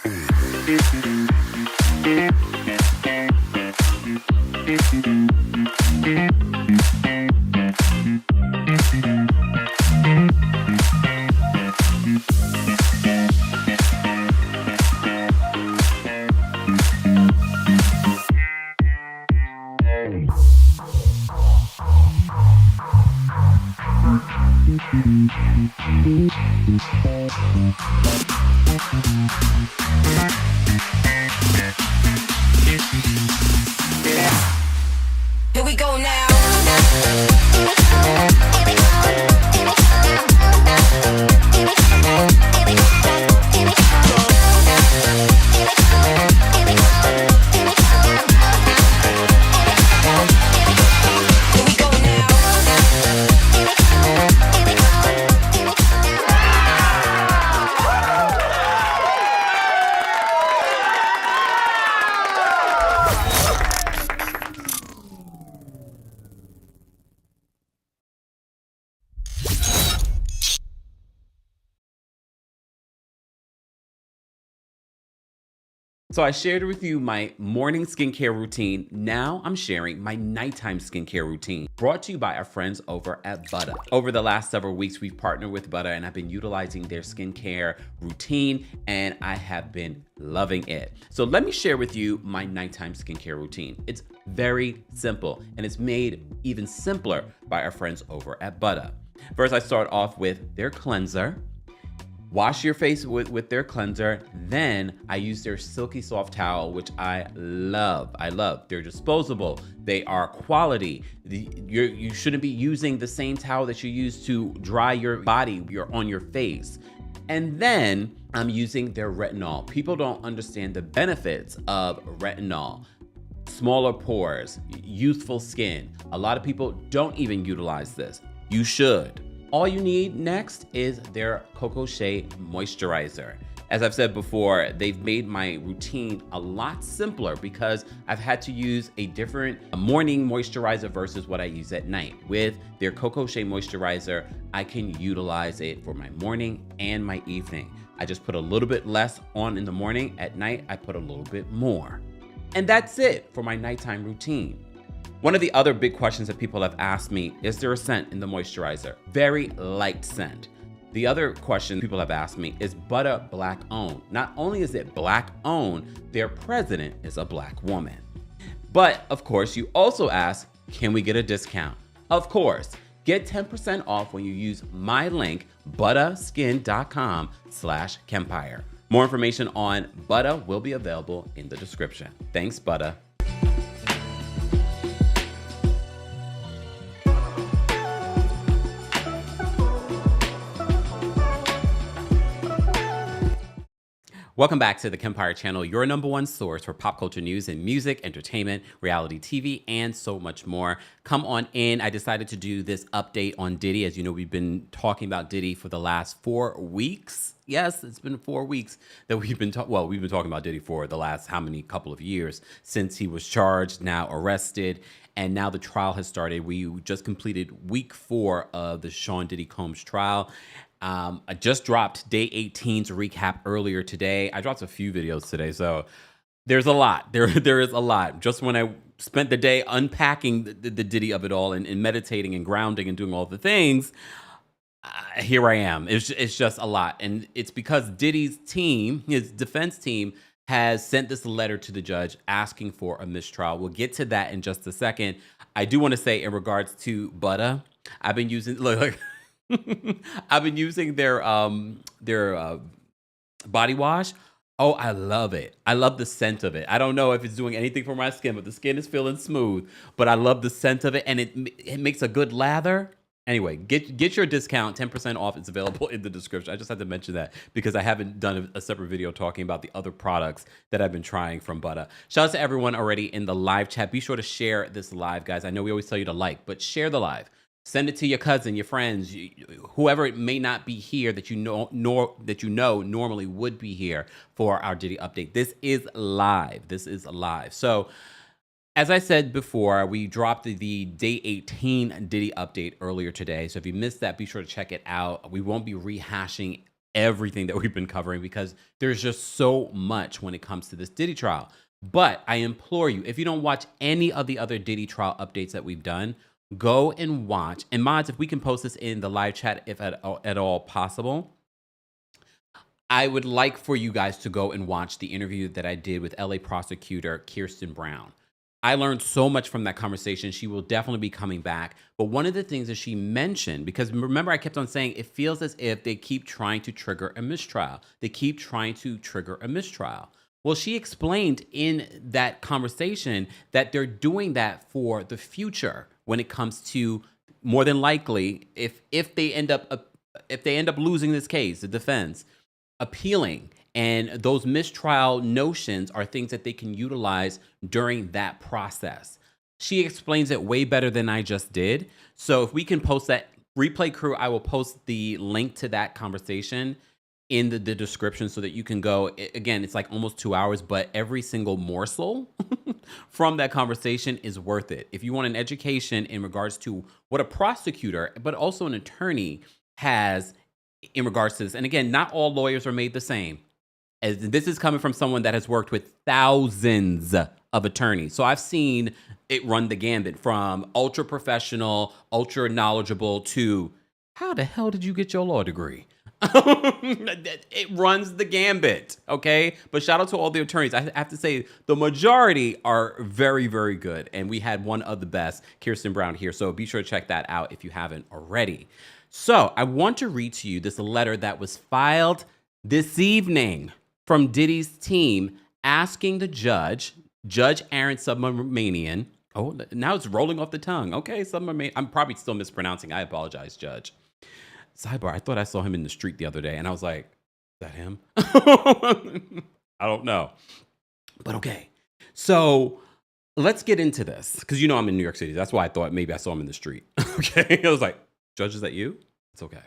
Here we go now. So I shared with you my morning skincare routine. Now I'm sharing my nighttime skincare routine, brought to you by our friends over at Buttah. Over the last several weeks, we've partnered with Buttah and I've been utilizing their skincare routine and I have been loving it. So let me share with you my nighttime skincare routine. It's very simple and it's made even simpler by our friends over at Buttah. First, I start off with their cleanser. Wash your face with their cleanser. Then I use their silky soft towel, which I love. I love. They're disposable. They are quality. You shouldn't be using the same towel that you use to dry your body on your face. And then I'm using their retinol. People don't understand the benefits of retinol. Smaller pores, youthful skin. A lot of people don't even utilize this. You should. All you need next is their Cocoa Shea moisturizer. As I've said before, they've made my routine a lot simpler because I've had to use a different morning moisturizer versus what I use at night. With their Cocoa Shea moisturizer, I can utilize it for my morning and my evening. I just put a little bit less on in the morning. At night, I put a little bit more. And that's it for my nighttime routine. One of the other big questions that people have asked me, is there a scent in the moisturizer? Very light scent. The other question people have asked me, is Buttah Black owned? Not only is it Black owned, their president is a Black woman. But of course, you also ask, can we get a discount? Of course, get 10% off when you use my link, buttahskin.com/KEMPIRE. More information on Buttah will be available in the description. Thanks, Buttah. Welcome back to the KEMPIRE channel, your #1 source for pop culture news and music, entertainment, reality TV, and so much more. Come on in. I decided to do this update on Diddy. As you know, we've been talking about Diddy for the last 4 weeks. Yes, it's been 4 weeks that we've been talking about Diddy for the last couple of years since he was charged, now arrested, and now the trial has started. We just completed week 4 of the Sean Diddy Combs trial. I just dropped day 18's recap earlier today. I dropped a few videos today, so there's a lot. There is a lot. Just when I spent the day unpacking the Diddy of it all and meditating and grounding and doing all the things, here I am. It's just a lot. And it's because Diddy's team, his defense team, has sent this letter to the judge asking for a mistrial. We'll get to that in just a second. I do want to say in regards to Buttah, I've been using, look I've been using their body wash. Oh, I love it. I love the scent of it. I don't know if it's doing anything for my skin, but the skin is feeling smooth. But I love the scent of it, and it makes a good lather. Anyway, get your discount. 10% off is available in the description. I just had to mention that because I haven't done a separate video talking about the other products that I've been trying from Buttah. Shout out to everyone already in the live chat. Be sure to share this live, guys. I know we always tell you to like, but share the live. Send it to your cousin, your friends, whoever it may not be here that you know normally would be here for our Diddy update. This is live. This is live. So, as I said before, we dropped the day 18 Diddy update earlier today. So if you missed that, be sure to check it out. We won't be rehashing everything that we've been covering because there's just so much when it comes to this Diddy trial. But I implore you, if you don't watch any of the other Diddy trial updates that we've done, go and watch. And mods, if we can post this in the live chat, if at all possible, I would like for you guys to go and watch the interview that I did with LA prosecutor Kirsten Brown. I learned so much from that conversation. She will definitely be coming back. But one of the things that she mentioned, because remember I kept on saying it feels as if they keep trying to trigger a mistrial. They keep trying to trigger a mistrial. Well, she explained in that conversation that they're doing that for the future when it comes to, more than likely, if they end up losing this case, the defense, appealing. And those mistrial notions are things that they can utilize during that process. She explains it way better than I just did. So if we can post that, replay crew, I will post the link to that conversation in the description so that you can go. Again, it's like almost 2 hours, but every single morsel from that conversation is worth it. If you want an education in regards to what a prosecutor, but also an attorney has in regards to this. And again, not all lawyers are made the same. As this is coming from someone that has worked with thousands of attorneys. So I've seen it run the gambit from ultra professional, ultra knowledgeable to how the hell did you get your law degree? It runs the gambit, okay? But shout out to all the attorneys. I have to say the majority are very, very good. And we had one of the best, Kirsten Brown, here. So be sure to check that out if you haven't already. So I want to read to you this letter that was filed this evening from Diddy's team asking the judge, Judge Aaron Subramanian. Oh, now it's rolling off the tongue. Okay, Subramanian. I'm probably still mispronouncing. I apologize, Judge. Sidebar, I thought I saw him in the street the other day, and I was like, is that him? I don't know. But okay. So let's get into this, because you know I'm in New York City. That's why I thought maybe I saw him in the street. Okay. I was like, Judge, is that you? It's okay.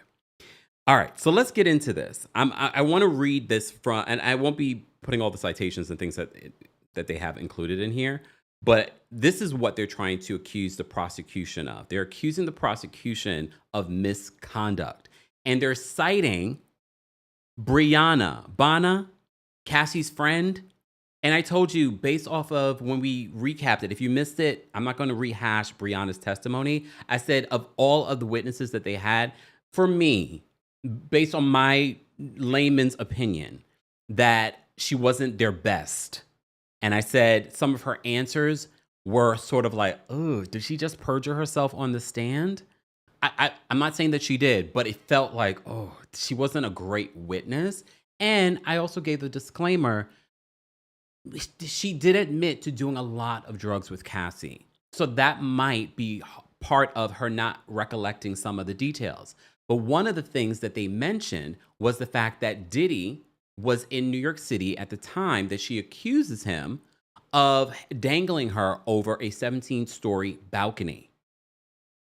All right, so let's get into this. I want to read this from, and I won't be putting all the citations and things that they have included in here, but this is what they're trying to accuse the prosecution of. They're accusing the prosecution of misconduct, and they're citing Bryana Bongolan, Cassie's friend. And I told you, based off of when we recapped it, if you missed it, I'm not going to rehash Bryana's testimony. I said of all of the witnesses that they had, for me, based on my layman's opinion, that she wasn't their best. And I said some of her answers were sort of like, oh, did she just perjure herself on the stand? I'm not saying that she did, but it felt like, oh, she wasn't a great witness. And I also gave the disclaimer, she did admit to doing a lot of drugs with Cassie. So that might be part of her not recollecting some of the details. But one of the things that they mentioned was the fact that Diddy was in New York City at the time that she accuses him of dangling her over a 17-story balcony.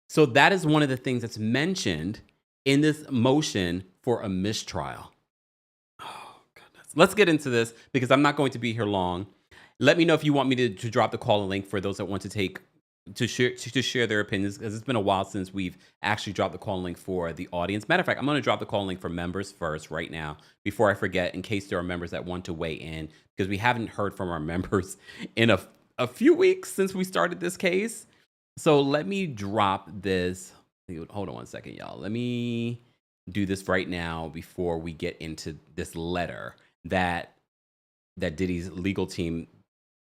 So that is one of the things that's mentioned in this motion for a mistrial. Oh, goodness. Let's get into this because I'm not going to be here long. Let me know if you want me to drop the call and link for those that want to share their opinions, because it's been a while since we've actually dropped the call link for the audience. Matter of fact, I'm going to drop the call link for members first right now before I forget, in case there are members that want to weigh in, because we haven't heard from our members in a few weeks since we started this case. So let me drop this. Hold on one second, y'all. Let me do this right now before we get into this letter that Diddy's legal team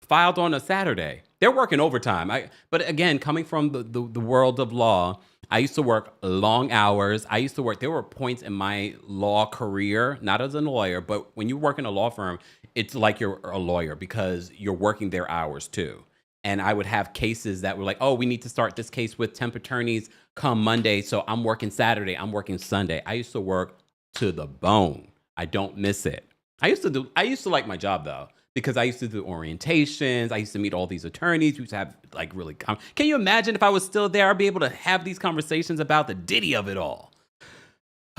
filed on a Saturday. They're working overtime. But again, coming from the world of law, I used to work long hours. There were points in my law career, not as a lawyer, but when you work in a law firm, it's like you're a lawyer because you're working their hours too. And I would have cases that were like, oh, we need to start this case with temp attorneys come Monday. So I'm working Saturday, I'm working Sunday. I used to work to the bone. I don't miss it. I used to like my job though, because I used to do orientations. I used to meet all these attorneys. We used to have like really, can you imagine if I was still there, I'd be able to have these conversations about the Diddy of it all.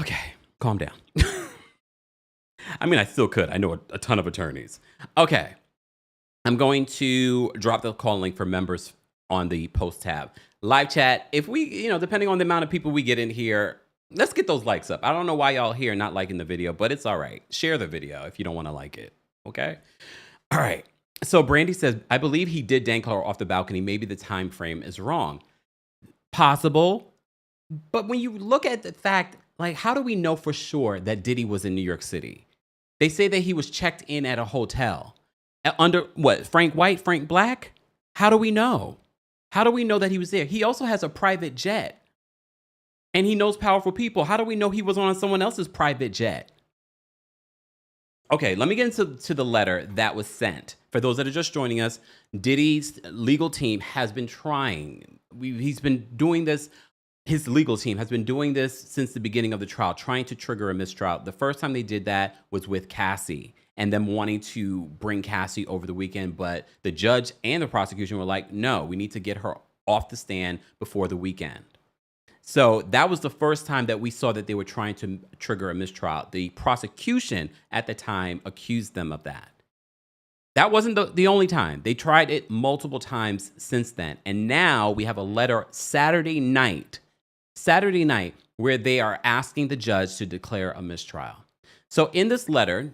Okay, calm down. I mean, I still could. I know a ton of attorneys. Okay. I'm going to drop the call link for members on the post tab. Live chat, if we, depending on the amount of people we get in here, Let's get those likes up. I don't know why y'all here not liking the video, but it's all right. Share the video if you don't want to like it. Okay. All right. So Brandy says, I believe he did dangle her off the balcony. Maybe the time frame is wrong. Possible. But when you look at the fact, like, how do we know for sure that Diddy was in New York City? They say that he was checked in at a hotel. Under what? Frank White, Frank Black? How do we know? How do we know that he was there? He also has a private jet. And he knows powerful people. How do we know he was on someone else's private jet? Okay, let me get into the letter that was sent. For those that are just joining us, Diddy's legal team has been trying. He's been doing this. His legal team has been doing this since the beginning of the trial, trying to trigger a mistrial. The first time they did that was with Cassie and them wanting to bring Cassie over the weekend. But the judge and the prosecution were like, no, we need to get her off the stand before the weekend. So that was the first time that we saw that they were trying to trigger a mistrial. The prosecution at the time accused them of that. That wasn't the only time. They tried it multiple times since then. And now we have a letter Saturday night, where they are asking the judge to declare a mistrial. So in this letter,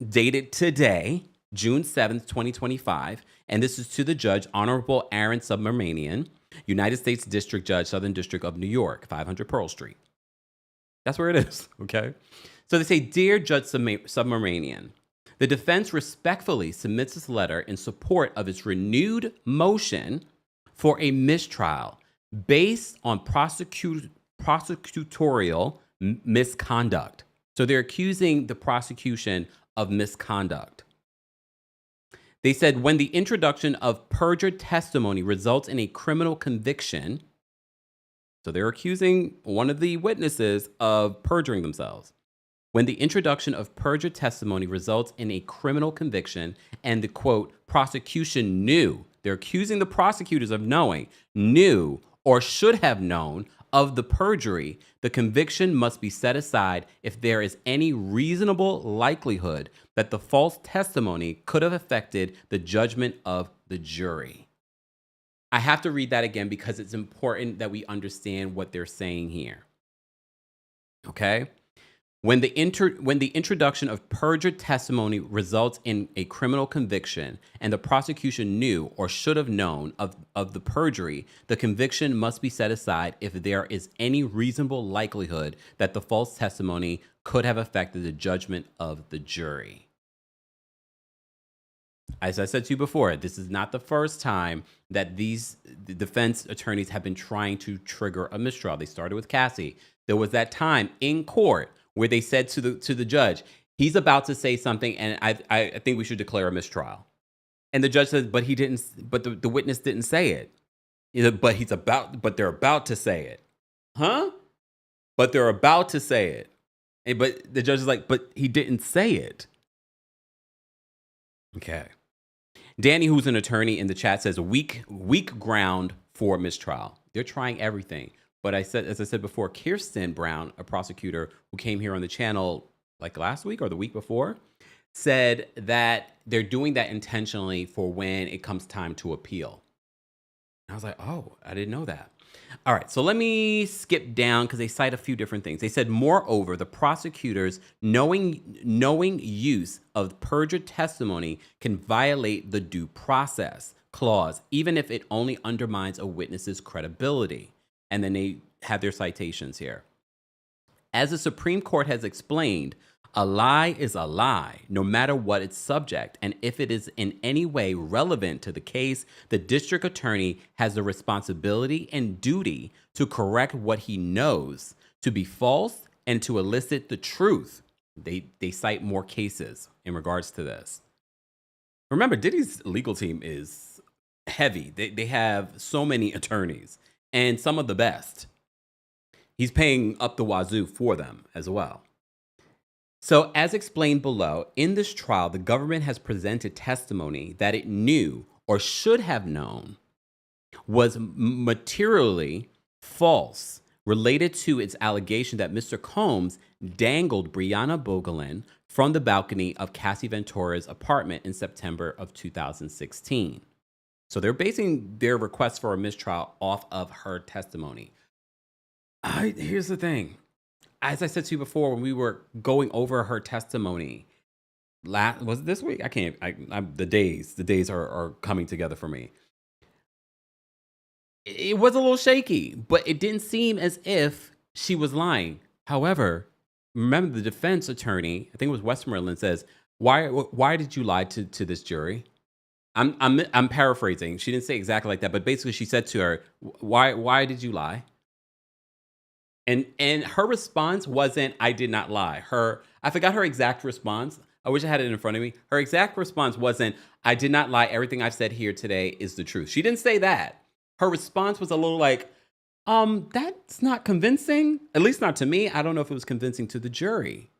dated today, June 7th, 2025, and this is to the judge, Honorable Aaron Subramanian, United States District Judge, Southern District of New York, 500 Pearl Street. That's where it is, okay? So they say, Dear Judge Subramanian, the defense respectfully submits this letter in support of its renewed motion for a mistrial based on prosecutorial misconduct. So they're accusing the prosecution of misconduct. They said, when the introduction of perjured testimony results in a criminal conviction, so they're accusing one of the witnesses of perjuring themselves. When the introduction of perjured testimony results in a criminal conviction and the, quote, prosecution knew, they're accusing the prosecutors of knowing, knew, or should have known of the perjury, the conviction must be set aside if there is any reasonable likelihood that the false testimony could have affected the judgment of the jury. I have to read that again because it's important that we understand what they're saying here. Okay? When the introduction of perjured testimony results in a criminal conviction and the prosecution knew or should have known of the perjury, the conviction must be set aside if there is any reasonable likelihood that the false testimony could have affected the judgment of the jury. As I said to you before, this is not the first time that the defense attorneys have been trying to trigger a mistrial. They started with Cassie. There was that time in court where they said to the judge, he's about to say something, and I think we should declare a mistrial. And the judge says, but he didn't. But the witness didn't say it. But they're about to say it, huh? But they're about to say it. But the judge is like, but he didn't say it. Okay. Danny, who's an attorney in the chat, says weak ground for mistrial. They're trying everything. But as I said before, Kirsten Brown, a prosecutor who came here on the channel like last week or the week before, said that they're doing that intentionally for when it comes time to appeal. And I was like, oh, I didn't know that. All right, so let me skip down because they cite a few different things. They said, moreover, the prosecutors knowing use of perjured testimony can violate the due process clause, even if it only undermines a witness's credibility. And then they have their citations here. As the Supreme Court has explained, a lie is a lie, no matter what its subject. And if it is in any way relevant to the case, the district attorney has the responsibility and duty to correct what he knows to be false and to elicit the truth. They cite more cases in regards to this. Remember, Diddy's legal team is heavy. They have so many attorneys. And some of the best. He's paying up the wazoo for them as well. So as explained below, in this trial, the government has presented testimony that it knew or should have known was materially false related to its allegation that Mr. Combs dangled Bryana Bongolan from the balcony of Cassie Ventura's apartment in September of 2016. So they're basing their request for a mistrial off of her testimony. Here's the thing. as I said to you before, when we were going over her testimony, was it this week? I can't. The days are coming together for me. It was a little shaky, but it didn't seem as if she was lying. However, remember the defense attorney, I think it was Westmoreland, says, "Why did you lie to this jury?" I'm paraphrasing. She didn't say exactly like that, but basically she said to her, "Why did you lie?" And her response wasn't, "I did not lie." I forgot her exact response. I wish I had it in front of me. Her exact response wasn't, "I did not lie. Everything I've said here today is the truth." She didn't say that. Her response was a little like, that's not convincing. At least not to me. I don't know if it was convincing to the jury.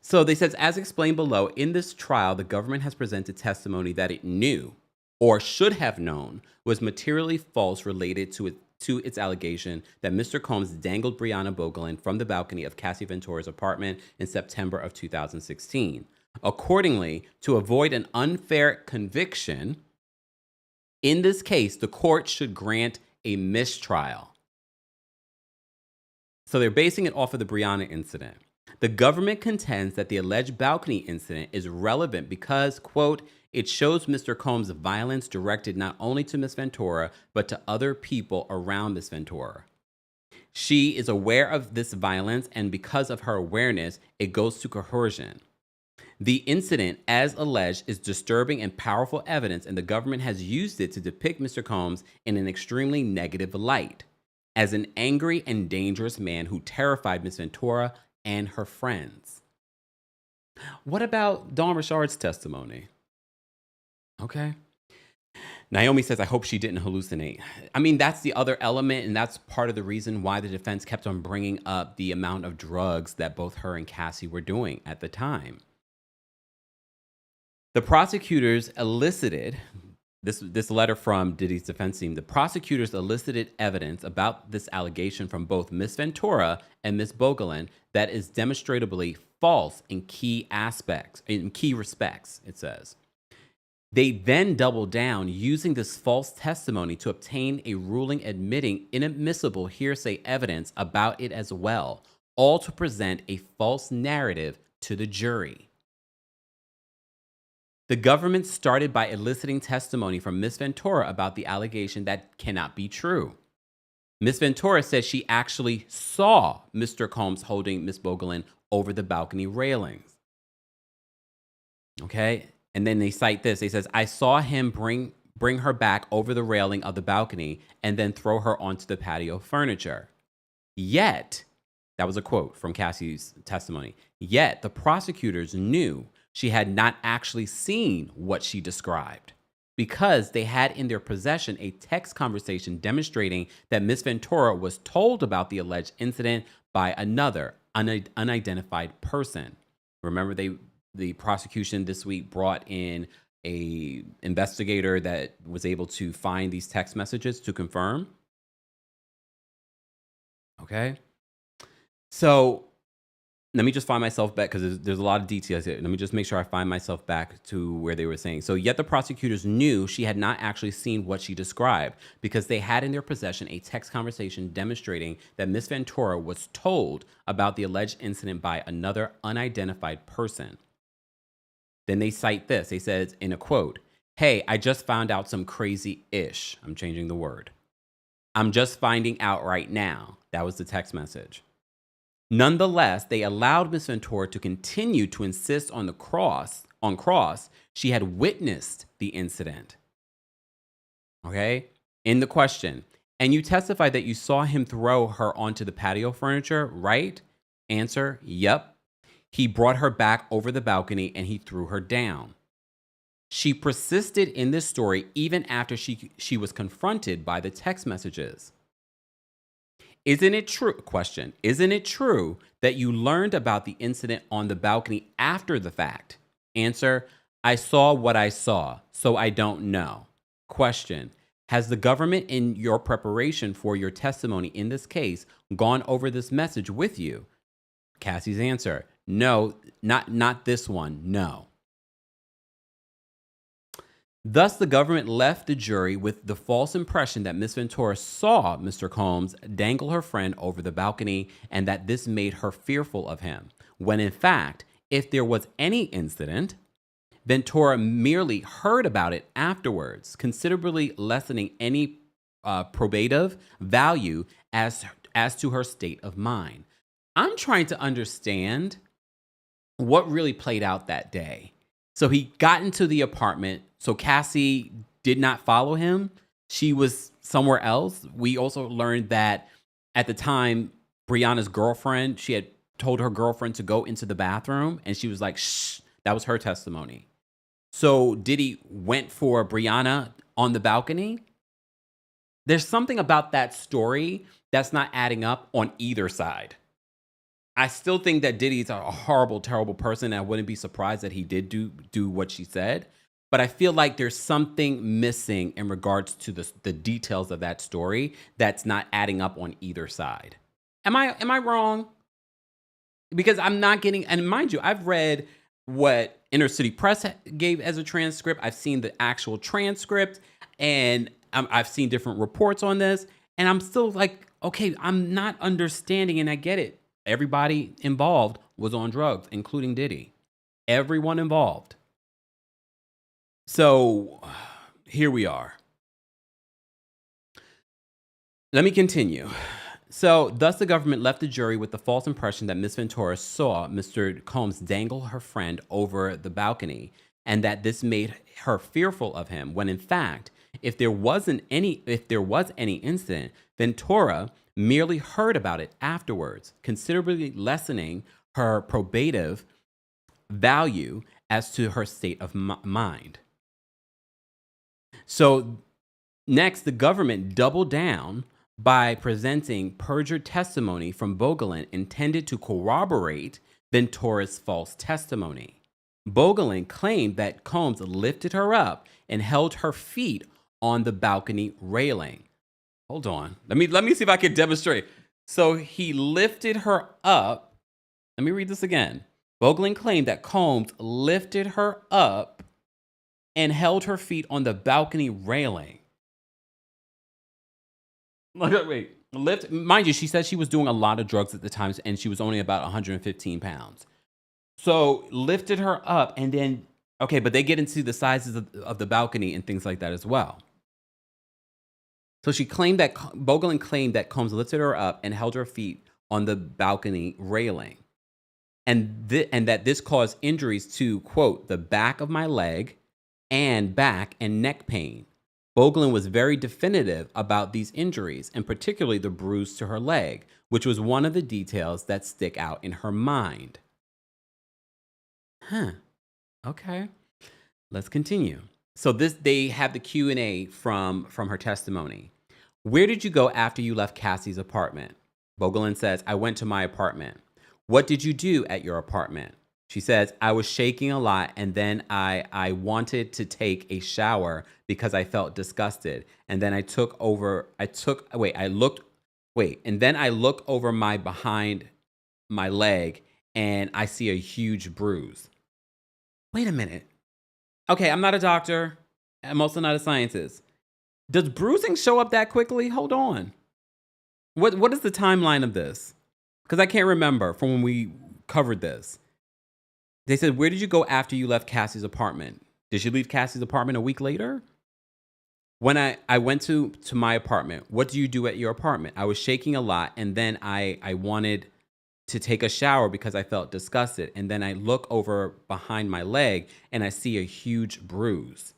So they says, as explained below, in this trial, the government has presented testimony that it knew or should have known was materially false related to its allegation that Mr. Combs dangled Bryana Bongolan from the balcony of Cassie Ventura's apartment in September of 2016. Accordingly, to avoid an unfair conviction, in this case, the court should grant a mistrial. So they're basing it off of the Bryana incident. The government contends that the alleged balcony incident is relevant because, quote, it shows Mr. Combs' violence directed not only to Ms. Ventura, but to other people around Ms. Ventura. She is aware of this violence, and because of her awareness, it goes to coercion. The incident, as alleged, is disturbing and powerful evidence, and the government has used it to depict Mr. Combs in an extremely negative light, as an angry and dangerous man who terrified Ms. Ventura and her friends. What about Dawn Richard's testimony? Okay. Naomi says, I hope she didn't hallucinate. I mean, that's the other element, and that's part of the reason why the defense kept on bringing up the amount of drugs that both her and Cassie were doing at the time. The prosecutors elicited, this letter from Diddy's defense team, the prosecutors elicited evidence about this allegation from both Ms. Ventura and Ms. Bongolan that is demonstrably false in key respects, it says. They then doubled down using this false testimony to obtain a ruling admitting inadmissible hearsay evidence about it as well, all to present a false narrative to the jury. The government started by eliciting testimony from Ms. Ventura about the allegation that cannot be true. Ms. Ventura says she actually saw Mr. Combs holding Ms. Bongolan over the balcony railings. Okay? And then they cite this. They says, I saw him bring her back over the railing of the balcony and then throw her onto the patio furniture. Yet, that was a quote from Cassie's testimony, yet the prosecutors knew she had not actually seen what she described because they had in their possession a text conversation demonstrating that Ms. Ventura was told about the alleged incident by another unidentified person. Remember, the prosecution this week brought in a investigator that was able to find these text messages to confirm. Okay. So let me just find myself back because there's a lot of details here. Let me just make sure I find myself back to where they were saying. So yet the prosecutors knew she had not actually seen what she described because they had in their possession a text conversation demonstrating that Ms. Ventura was told about the alleged incident by another unidentified person. Then they cite this. They said in a quote, hey, I just found out some crazy-ish. I'm changing the word. I'm just finding out right now. That was the text message. Nonetheless, they allowed Ms. Ventura to continue to insist on cross she had witnessed the incident. Okay? In the question, and you testified that you saw him throw her onto the patio furniture, right? Answer, yep. He brought her back over the balcony and he threw her down. She persisted in this story even after she was confronted by the text messages. Isn't it true? Question. Isn't it true that you learned about the incident on the balcony after the fact? Answer. I saw what I saw, so I don't know. Question. Has the government in your preparation for your testimony in this case gone over this message with you? Cassie's answer. No, not this one. No. Thus, the government left the jury with the false impression that Miss Ventura saw Mr. Combs dangle her friend over the balcony and that this made her fearful of him, when in fact, if there was any incident, Ventura merely heard about it afterwards, considerably lessening any probative value as to her state of mind. I'm trying to understand what really played out that day. So he got into the apartment. So Cassie did not follow him. She was somewhere else. We also learned that at the time, Bryana's girlfriend, she had told her girlfriend to go into the bathroom, and she was like, shh. That was her testimony. So Diddy went for Bryana on the balcony. There's something about that story that's not adding up on either side. I still think that Diddy's a horrible, terrible person. And I wouldn't be surprised that he did do what she said. But I feel like there's something missing in regards to the details of that story that's not adding up on either side. Am I wrong? Because I'm not getting, and mind you, I've read what Inner City Press gave as a transcript. I've seen the actual transcript, and I've seen different reports on this. And I'm still like, okay, I'm not understanding, and I get it. Everybody involved was on drugs, including Diddy. Everyone involved. So here we are. Let me continue. So thus the government left the jury with the false impression that Miss Ventura saw Mr. Combs dangle her friend over the balcony and that this made her fearful of him, when in fact, if there was any incident, Ventura merely heard about it afterwards, considerably lessening her probative value as to her state of mind. So next, the government doubled down by presenting perjured testimony from Bongolan intended to corroborate Ventura's false testimony. Bongolan claimed that Combs lifted her up and held her feet on the balcony railing. Hold on. Let me see if I can demonstrate. So he lifted her up. Let me read this again. Bongolan claimed that Combs lifted her up and held her feet on the balcony railing. Wait, lift. Mind you, she said she was doing a lot of drugs at the time, and she was only about 115 pounds. So lifted her up, and then, okay, but they get into the sizes of the balcony and things like that as well. So she claimed that Bongolan claimed that Combs lifted her up and held her feet on the balcony railing, and that this caused injuries to, quote, the back of my leg and back and neck pain. Bongolan was very definitive about these injuries, and particularly the bruise to her leg, which was one of the details that stick out in her mind. Okay. Let's continue. So they have the Q&A from her testimony. Where did you go after you left Cassie's apartment? Bongolan says, I went to my apartment. What did you do at your apartment? She says, I was shaking a lot, and then I wanted to take a shower because I felt disgusted. And then I look over my behind my leg and I see a huge bruise. Wait a minute. Okay, I'm not a doctor. I'm also not a scientist. Does bruising show up that quickly? Hold on. What is the timeline of this? Because I can't remember from when we covered this. They said, where did you go after you left Cassie's apartment? Did you leave Cassie's apartment a week later? When I went to my apartment, what do you do at your apartment? I was shaking a lot, and then I wanted to take a shower because I felt disgusted. And then I look over behind my leg, and I see a huge bruise.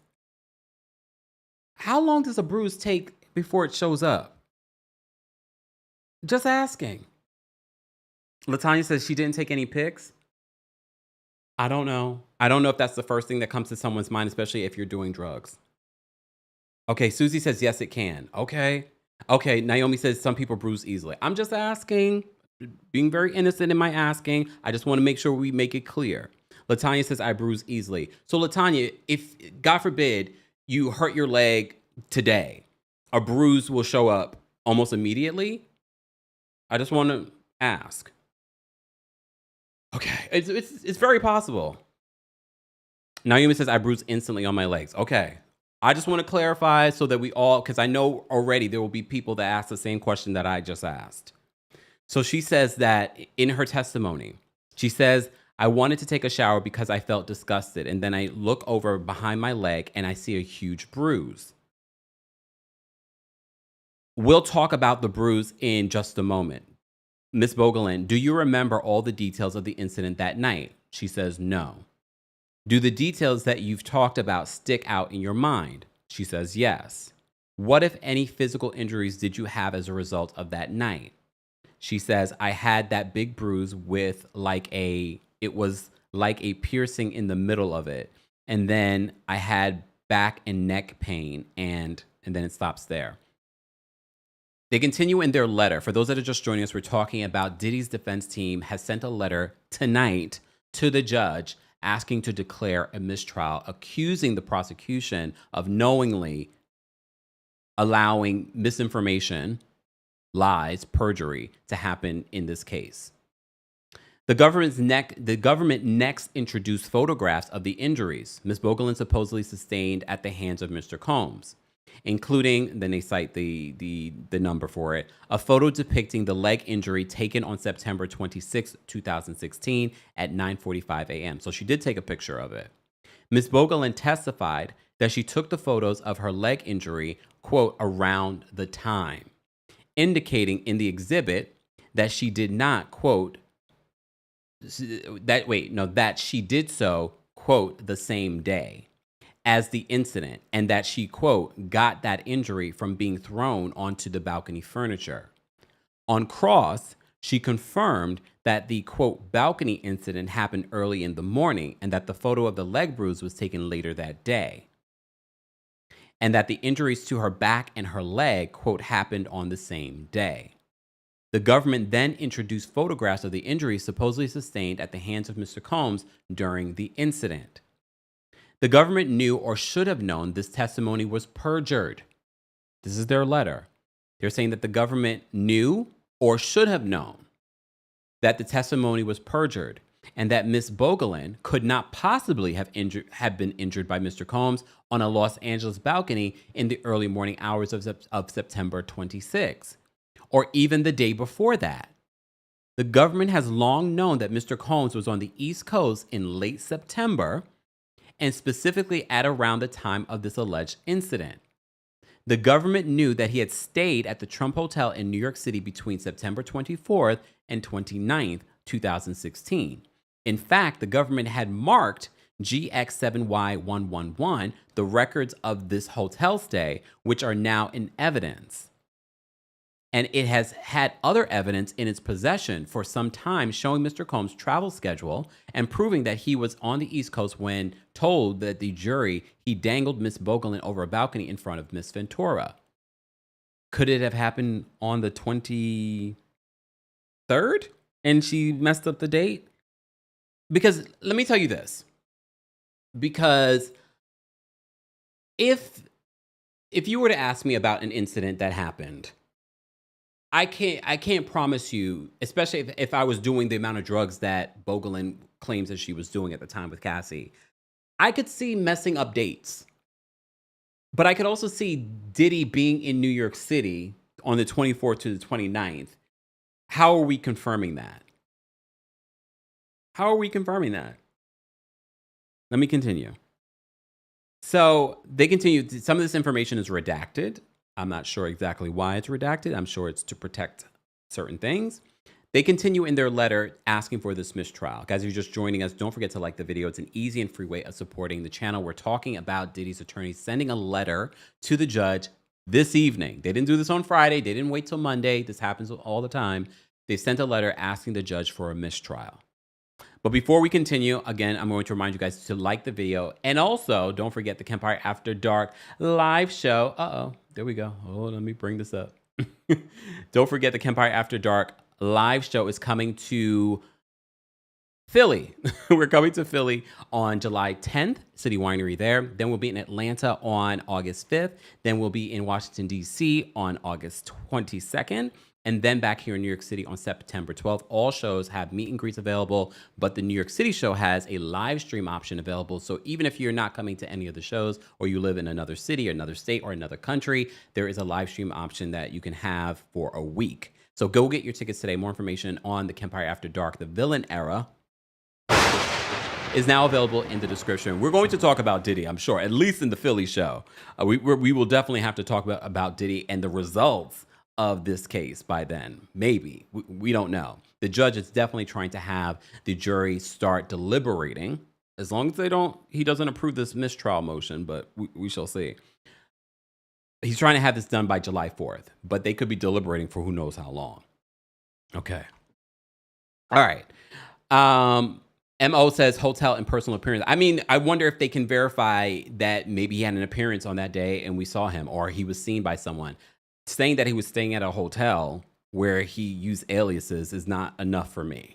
How long does a bruise take before it shows up? Just asking. LaTanya says she didn't take any pics. I don't know. I don't know if that's the first thing that comes to someone's mind, especially if you're doing drugs. Okay, Susie says, yes, it can. Okay, Naomi says some people bruise easily. I'm just asking, being very innocent in my asking. I just want to make sure we make it clear. LaTanya says, I bruise easily. So LaTanya, if, God forbid, you hurt your leg today, a bruise will show up almost immediately? I just want to ask. Okay, it's very possible. Naomi says, I bruise instantly on my legs. Okay, I just want to clarify so that we all, because I know already there will be people that ask the same question that I just asked. So she says that in her testimony, she says, I wanted to take a shower because I felt disgusted. And then I look over behind my leg and I see a huge bruise. We'll talk about the bruise in just a moment. Ms. Bongolan, do you remember all the details of the incident that night? She says, no. Do the details that you've talked about stick out in your mind? She says, yes. What, if any, physical injuries did you have as a result of that night? She says, I had that big bruise with it was like a piercing in the middle of it. And then I had back and neck pain, and then it stops there. They continue in their letter. For those that are just joining us, we're talking about Diddy's defense team has sent a letter tonight to the judge asking to declare a mistrial, accusing the prosecution of knowingly allowing misinformation, lies, perjury to happen in this case. The government next introduced photographs of the injuries Ms. Bongolan supposedly sustained at the hands of Mr. Combs, including, then they cite the number for it, a photo depicting the leg injury taken on September 26, 2016 at 9:45 a.m. So she did take a picture of it. Ms. Bongolan testified that she took the photos of her leg injury, quote, around the time, indicating in the exhibit that she did not, quote, that she did so, quote, the same day as the incident, and that she, quote, got that injury from being thrown onto the balcony furniture. On cross, she confirmed that the, quote, balcony incident happened early in the morning and that the photo of the leg bruise was taken later that day, and that the injuries to her back and her leg, quote, happened on the same day. The government then introduced photographs of the injuries supposedly sustained at the hands of Mr. Combs during the incident. The government knew or should have known this testimony was perjured. This is their letter. They're saying that the government knew or should have known that the testimony was perjured and that Ms. Bongolan could not possibly have been injured by Mr. Combs on a Los Angeles balcony in the early morning hours of September 26, or even the day before that. The government has long known that Mr. Combs was on the East Coast in late September, and specifically at around the time of this alleged incident. The government knew that he had stayed at the Trump Hotel in New York City between September 24th and 29th, 2016. In fact, the government had marked GX7Y111, the records of this hotel stay, which are now in evidence. And it has had other evidence in its possession for some time showing Mr. Combs' travel schedule and proving that he was on the East Coast when told that the jury he dangled Ms. Bongolan over a balcony in front of Ms. Ventura. Could it have happened on the 23rd and she messed up the date? Because let me tell you this. Because if you were to ask me about an incident that happened, I can't promise you, especially if I was doing the amount of drugs that Bongolan claims that she was doing at the time with Cassie. I could see messing up dates. But I could also see Diddy being in New York City on the 24th to the 29th. How are we confirming that? How are we confirming that? Let me continue. So they continue. Some of this information is redacted. I'm not sure exactly why it's redacted. I'm sure it's to protect certain things. They continue in their letter asking for this mistrial. Guys, if you're just joining us, don't forget to like the video. It's an easy and free way of supporting the channel. We're talking about Diddy's attorney sending a letter to the judge this evening. They didn't do this on Friday. They didn't wait till Monday. This happens all the time. They sent a letter asking the judge for a mistrial. But before we continue, again, I'm going to remind you guys to like the video. And also, don't forget the KEMPIRE After Dark live show. There we go. Oh, let me bring this up. Don't forget the KEMPIRE After Dark live show is coming to Philly. We're coming to Philly on July 10th, City Winery there. Then we'll be in Atlanta on August 5th. Then we'll be in Washington, D.C. on August 22nd. and then back here in New York City on September 12th. All shows have meet and greets available, but the New York City show has a live stream option available. So even if you're not coming to any of the shows, or you live in another city or another state or another country, there is a live stream option that you can have for a week. So go get your tickets today. More information on the KEMPIRE After Dark, the villain era, is now available in the description. We're going to talk about Diddy, I'm sure, at least in the Philly show. We will definitely have to talk about Diddy and the results of this case by then. Maybe. We don't know. The judge is definitely trying to have the jury start deliberating, as long as he doesn't approve this mistrial motion, but we shall see. He's trying to have this done by July 4th, but they could be deliberating for who knows how long. Okay. All right. MO says hotel and personal appearance. I mean, I wonder if they can verify that maybe he had an appearance on that day and we saw him, or he was seen by someone. Saying that he was staying at a hotel where he used aliases is not enough for me.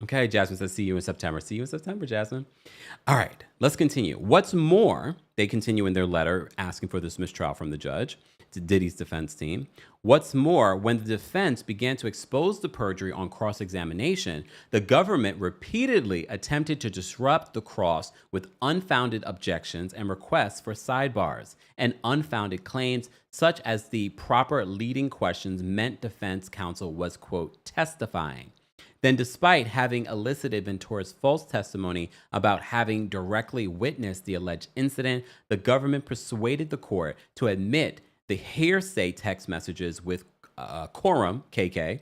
Okay, Jasmine says, see you in September. See you in September, Jasmine. All right, let's continue. What's more, they continue in their letter asking for this mistrial from the judge to Diddy's defense team. What's more, when the defense began to expose the perjury on cross-examination, the government repeatedly attempted to disrupt the cross with unfounded objections and requests for sidebars and unfounded claims, such as the proper leading questions meant defense counsel was, quote, testifying. Then, despite having elicited Ventura's false testimony about having directly witnessed the alleged incident, the government persuaded the court to admit the hearsay text messages with quorum, KK,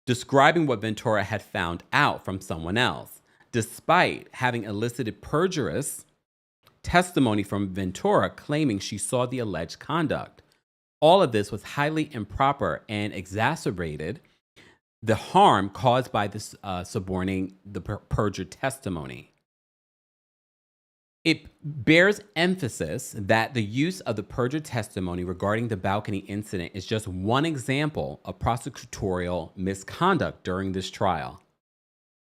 describing what Ventura had found out from someone else, despite having elicited perjurious testimony from Ventura claiming she saw the alleged conduct. All of this was highly improper and exacerbated the harm caused by this suborning the perjured testimony. It bears emphasis that the use of the perjured testimony regarding the balcony incident is just one example of prosecutorial misconduct during this trial.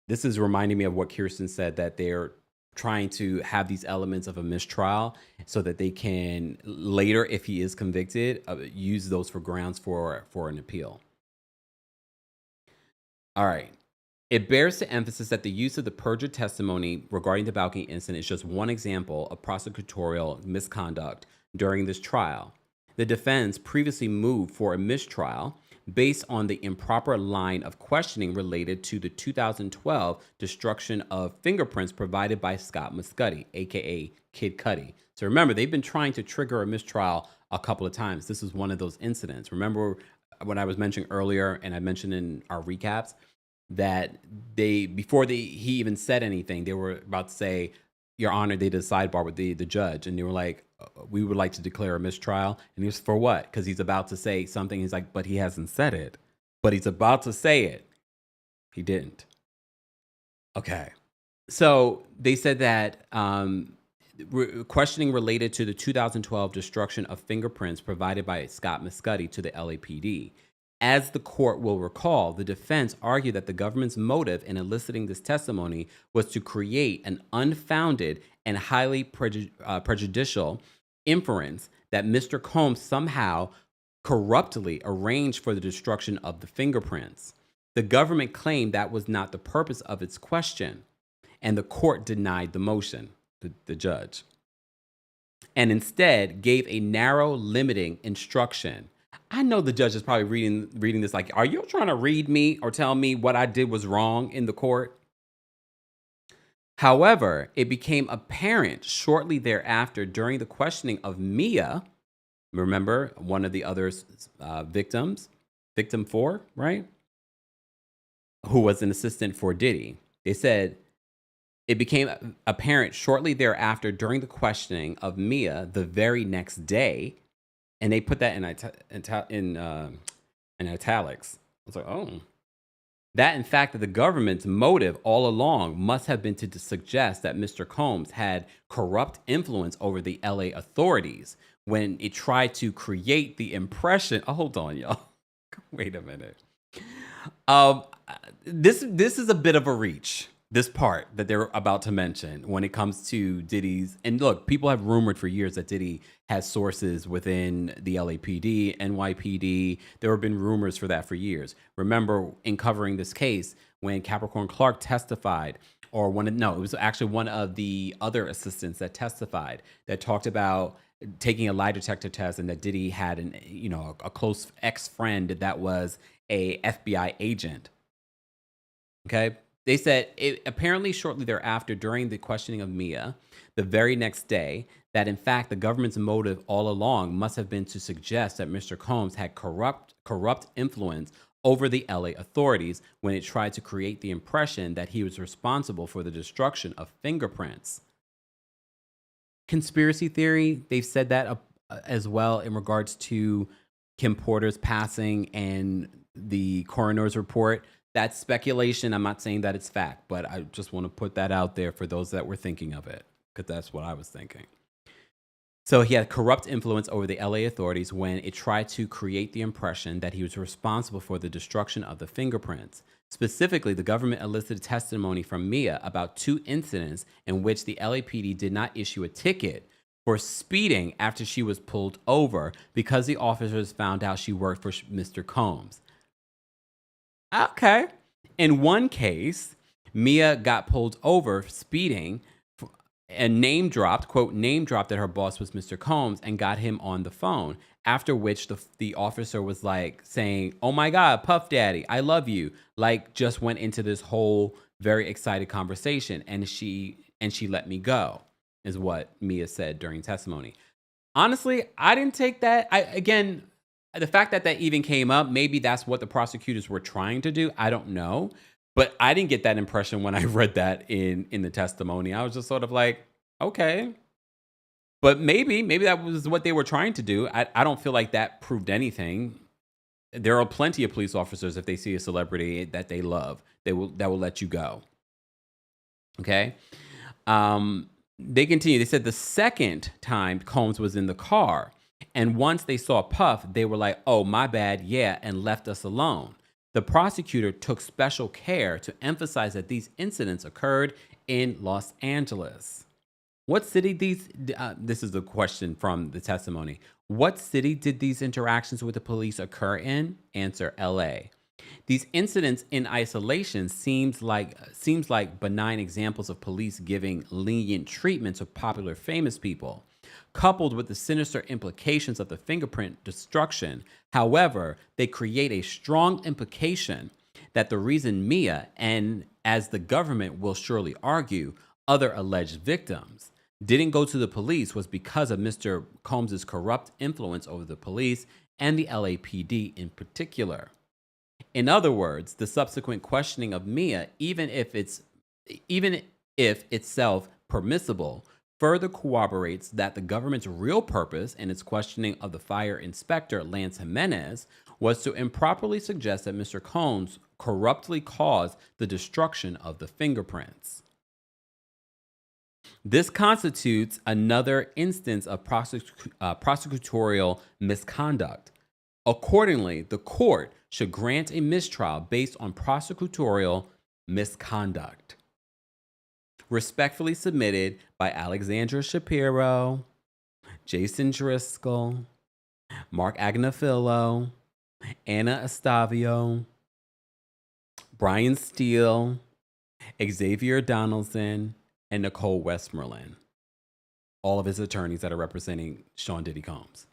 This is reminding me of what Kirsten said, that they're trying to have these elements of a mistrial so that they can later, if he is convicted, use those for grounds for an appeal. All right. It bears to emphasis that the use of the perjured testimony regarding the balcony incident is just one example of prosecutorial misconduct during this trial. The defense previously moved for a mistrial based on the improper line of questioning related to the 2012 destruction of fingerprints provided by Scott Muscuddy, aka Kid Cudi. So remember, they've been trying to trigger a mistrial a couple of times. This is one of those incidents. Remember when I was mentioning earlier, and I mentioned in our recaps, that before he even said anything, they were about to say, Your Honor, they did a sidebar with the judge, and they were like, we would like to declare a mistrial. And he was, for what? Because he's about to say something. He's like, but he hasn't said it. But he's about to say it. He didn't. Okay. So they said that questioning related to the 2012 destruction of fingerprints provided by Scott Muscuddy to the LAPD. As the court will recall, the defense argued that the government's motive in eliciting this testimony was to create an unfounded and highly prejudicial inference that Mr. Combs somehow corruptly arranged for the destruction of the fingerprints. The government claimed that was not the purpose of its question, and the court denied the motion, the judge, and instead gave a narrow, limiting instruction. I know the judge is probably reading this like, are you trying to read me or tell me what I did was wrong in the court? However, it became apparent shortly thereafter during the questioning of Mia, remember, one of the other victims, victim 4, right? Who was an assistant for Diddy. They said, it became apparent shortly thereafter during the questioning of Mia the very next day, and they put that in italics. I was like, oh. That, in fact, that the government's motive all along must have been to suggest that Mr. Combs had corrupt influence over the LA authorities when it tried to create the impression. Oh, hold on, y'all. Wait a minute. This is a bit of a reach. this part that they're about to mention when it comes to Diddy's, and look, people have rumored for years that Diddy has sources within the LAPD, NYPD. There have been rumors for that for years. Remember, in covering this case, when Capricorn Clark testified, or no, it was actually one of the other assistants that testified that talked about taking a lie detector test, and that Diddy had a close ex-friend that was a FBI agent. Okay. They said apparently shortly thereafter, during the questioning of Mia, the very next day, that in fact the government's motive all along must have been to suggest that Mr. Combs had corrupt influence over the LA authorities when it tried to create the impression that he was responsible for the destruction of fingerprints. Conspiracy theory, they've said that as well in regards to Kim Porter's passing and the coroner's report. That's speculation. I'm not saying that it's fact, but I just want to put that out there for those that were thinking of it, because that's what I was thinking. So he had corrupt influence over the LA authorities when it tried to create the impression that he was responsible for the destruction of the fingerprints. Specifically, the government elicited testimony from Mia about 2 incidents in which the LAPD did not issue a ticket for speeding after she was pulled over because the officers found out she worked for Mr. Combs. Okay. In one case, Mia got pulled over speeding and quote, name dropped that her boss was Mr. Combs and got him on the phone. After which the officer was like saying, "Oh my God, Puff Daddy, I love you." Like just went into this whole very excited conversation, and she let me go, is what Mia said during testimony. Honestly, I didn't take that. The fact that even came up, maybe that's what the prosecutors were trying to do. I don't know. But I didn't get that impression when I read that in the testimony. I was just sort of like, okay. But maybe that was what they were trying to do. I don't feel like that proved anything. There are plenty of police officers, if they see a celebrity that they love, that will let you go. Okay. They continue. They said the second time Combs was in the car, and once they saw Puff, they were like, "Oh, my bad, yeah," and left us alone. The prosecutor took special care to emphasize that these incidents occurred in Los Angeles. What city this is the question from the testimony. What city did these interactions with the police occur in? Answer, LA. These incidents in isolation seems like benign examples of police giving lenient treatment to popular famous people, coupled with the sinister implications of the fingerprint destruction. However, they create a strong implication that the reason Mia, and as the government will surely argue, other alleged victims, didn't go to the police was because of Mr. Combs' corrupt influence over the police and the LAPD in particular. In other words, the subsequent questioning of Mia, even if itself permissible, further corroborates that the government's real purpose in its questioning of the fire inspector Lance Jimenez was to improperly suggest that Mr. Combs corruptly caused the destruction of the fingerprints. This constitutes another instance of prosecutorial misconduct. Accordingly, the court should grant a mistrial based on prosecutorial misconduct. Respectfully submitted by Alexandra Shapiro, Jason Driscoll, Mark Agnafilo, Anna Estavio, Brian Steele, Xavier Donaldson, and Nicole Westmoreland. All of his attorneys that are representing Sean Diddy Combs.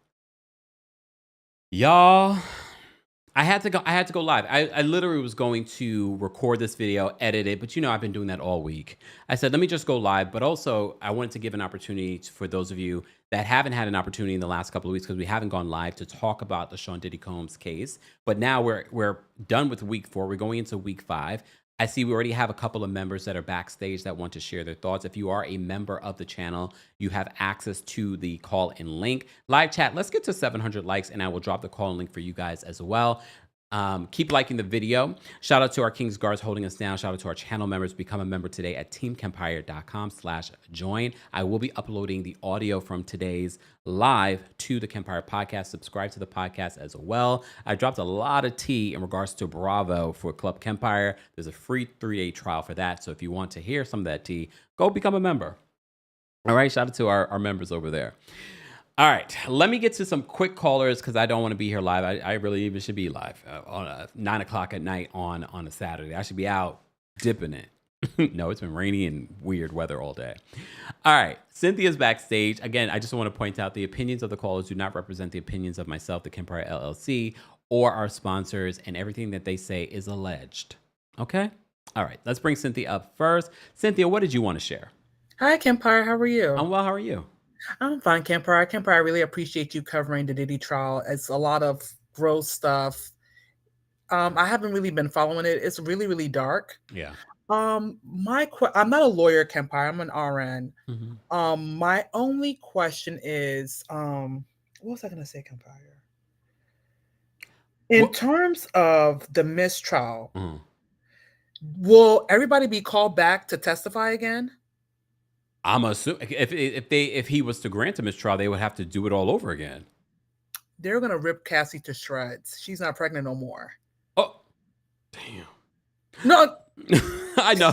Y'all, I had to go live. I literally was going to record this video, edit it, but I've been doing that all week. I said, let me just go live, but also I wanted to give an opportunity for those of you that haven't had an opportunity in the last couple of weeks, because we haven't gone live, to talk about the Sean Diddy Combs case. But now we're done with week 4. We're going into week 5. I see we already have a couple of members that are backstage that want to share their thoughts. If you are a member of the channel, you have access to the call-in link. Live chat, let's get to 700 likes, and I will drop the call-in link for you guys as well. Keep liking the video. Shout out to our Kings Guards holding us down. Shout out to our channel members. Become a member today at teamkempire.com/join. I will be uploading the audio from today's live to the Kempire podcast. Subscribe to the podcast as well. I dropped a lot of tea in regards to Bravo for Club Kempire. There's a free 3-day trial for that. So if you want to hear some of that tea, go become a member. All right. Shout out to our members over there. All right, let me get to some quick callers because I don't want to be here live. I really even should be live on 9 o'clock at night on a Saturday. I should be out dipping it. No, it's been rainy and weird weather all day. All right, Cynthia's backstage. Again, I just want to point out the opinions of the callers do not represent the opinions of myself, the Kempire LLC, or our sponsors, and everything that they say is alleged. Okay? All right, let's bring Cynthia up first. Cynthia, what did you want to share? Hi, Kempire. How are you? I'm well. How are you? I'm fine, Kempire. Kempire, I really appreciate you covering the Diddy trial. It's a lot of gross stuff. I haven't really been following it. It's really, really dark. Yeah. I'm not a lawyer, Kempire. I'm an RN. Mm-hmm. My only question is, what was I going to say, Kempire? In terms of the mistrial, will everybody be called back to testify again? I'm assuming if he was to grant a mistrial, they would have to do it all over again. They're gonna rip Cassie to shreds. She's not pregnant no more. Oh, damn. No, I know,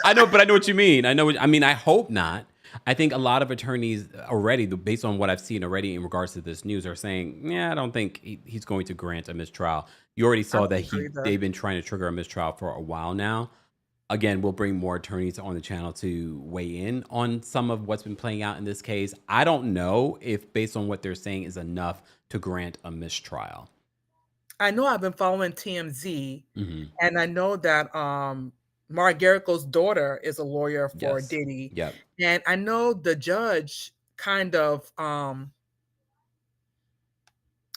I know, but I know what you mean. I hope not. I think a lot of attorneys already, based on what I've seen already in regards to this news, are saying, yeah, I don't think he's going to grant a mistrial. You already saw that they've been trying to trigger a mistrial for a while now. Again, we'll bring more attorneys on the channel to weigh in on some of what's been playing out in this case. I don't know if, based on what they're saying, is enough to grant a mistrial. I know I've been following TMZ, and I know that Mark Garrico's daughter is a lawyer for Diddy. Yep. And I know the judge kind of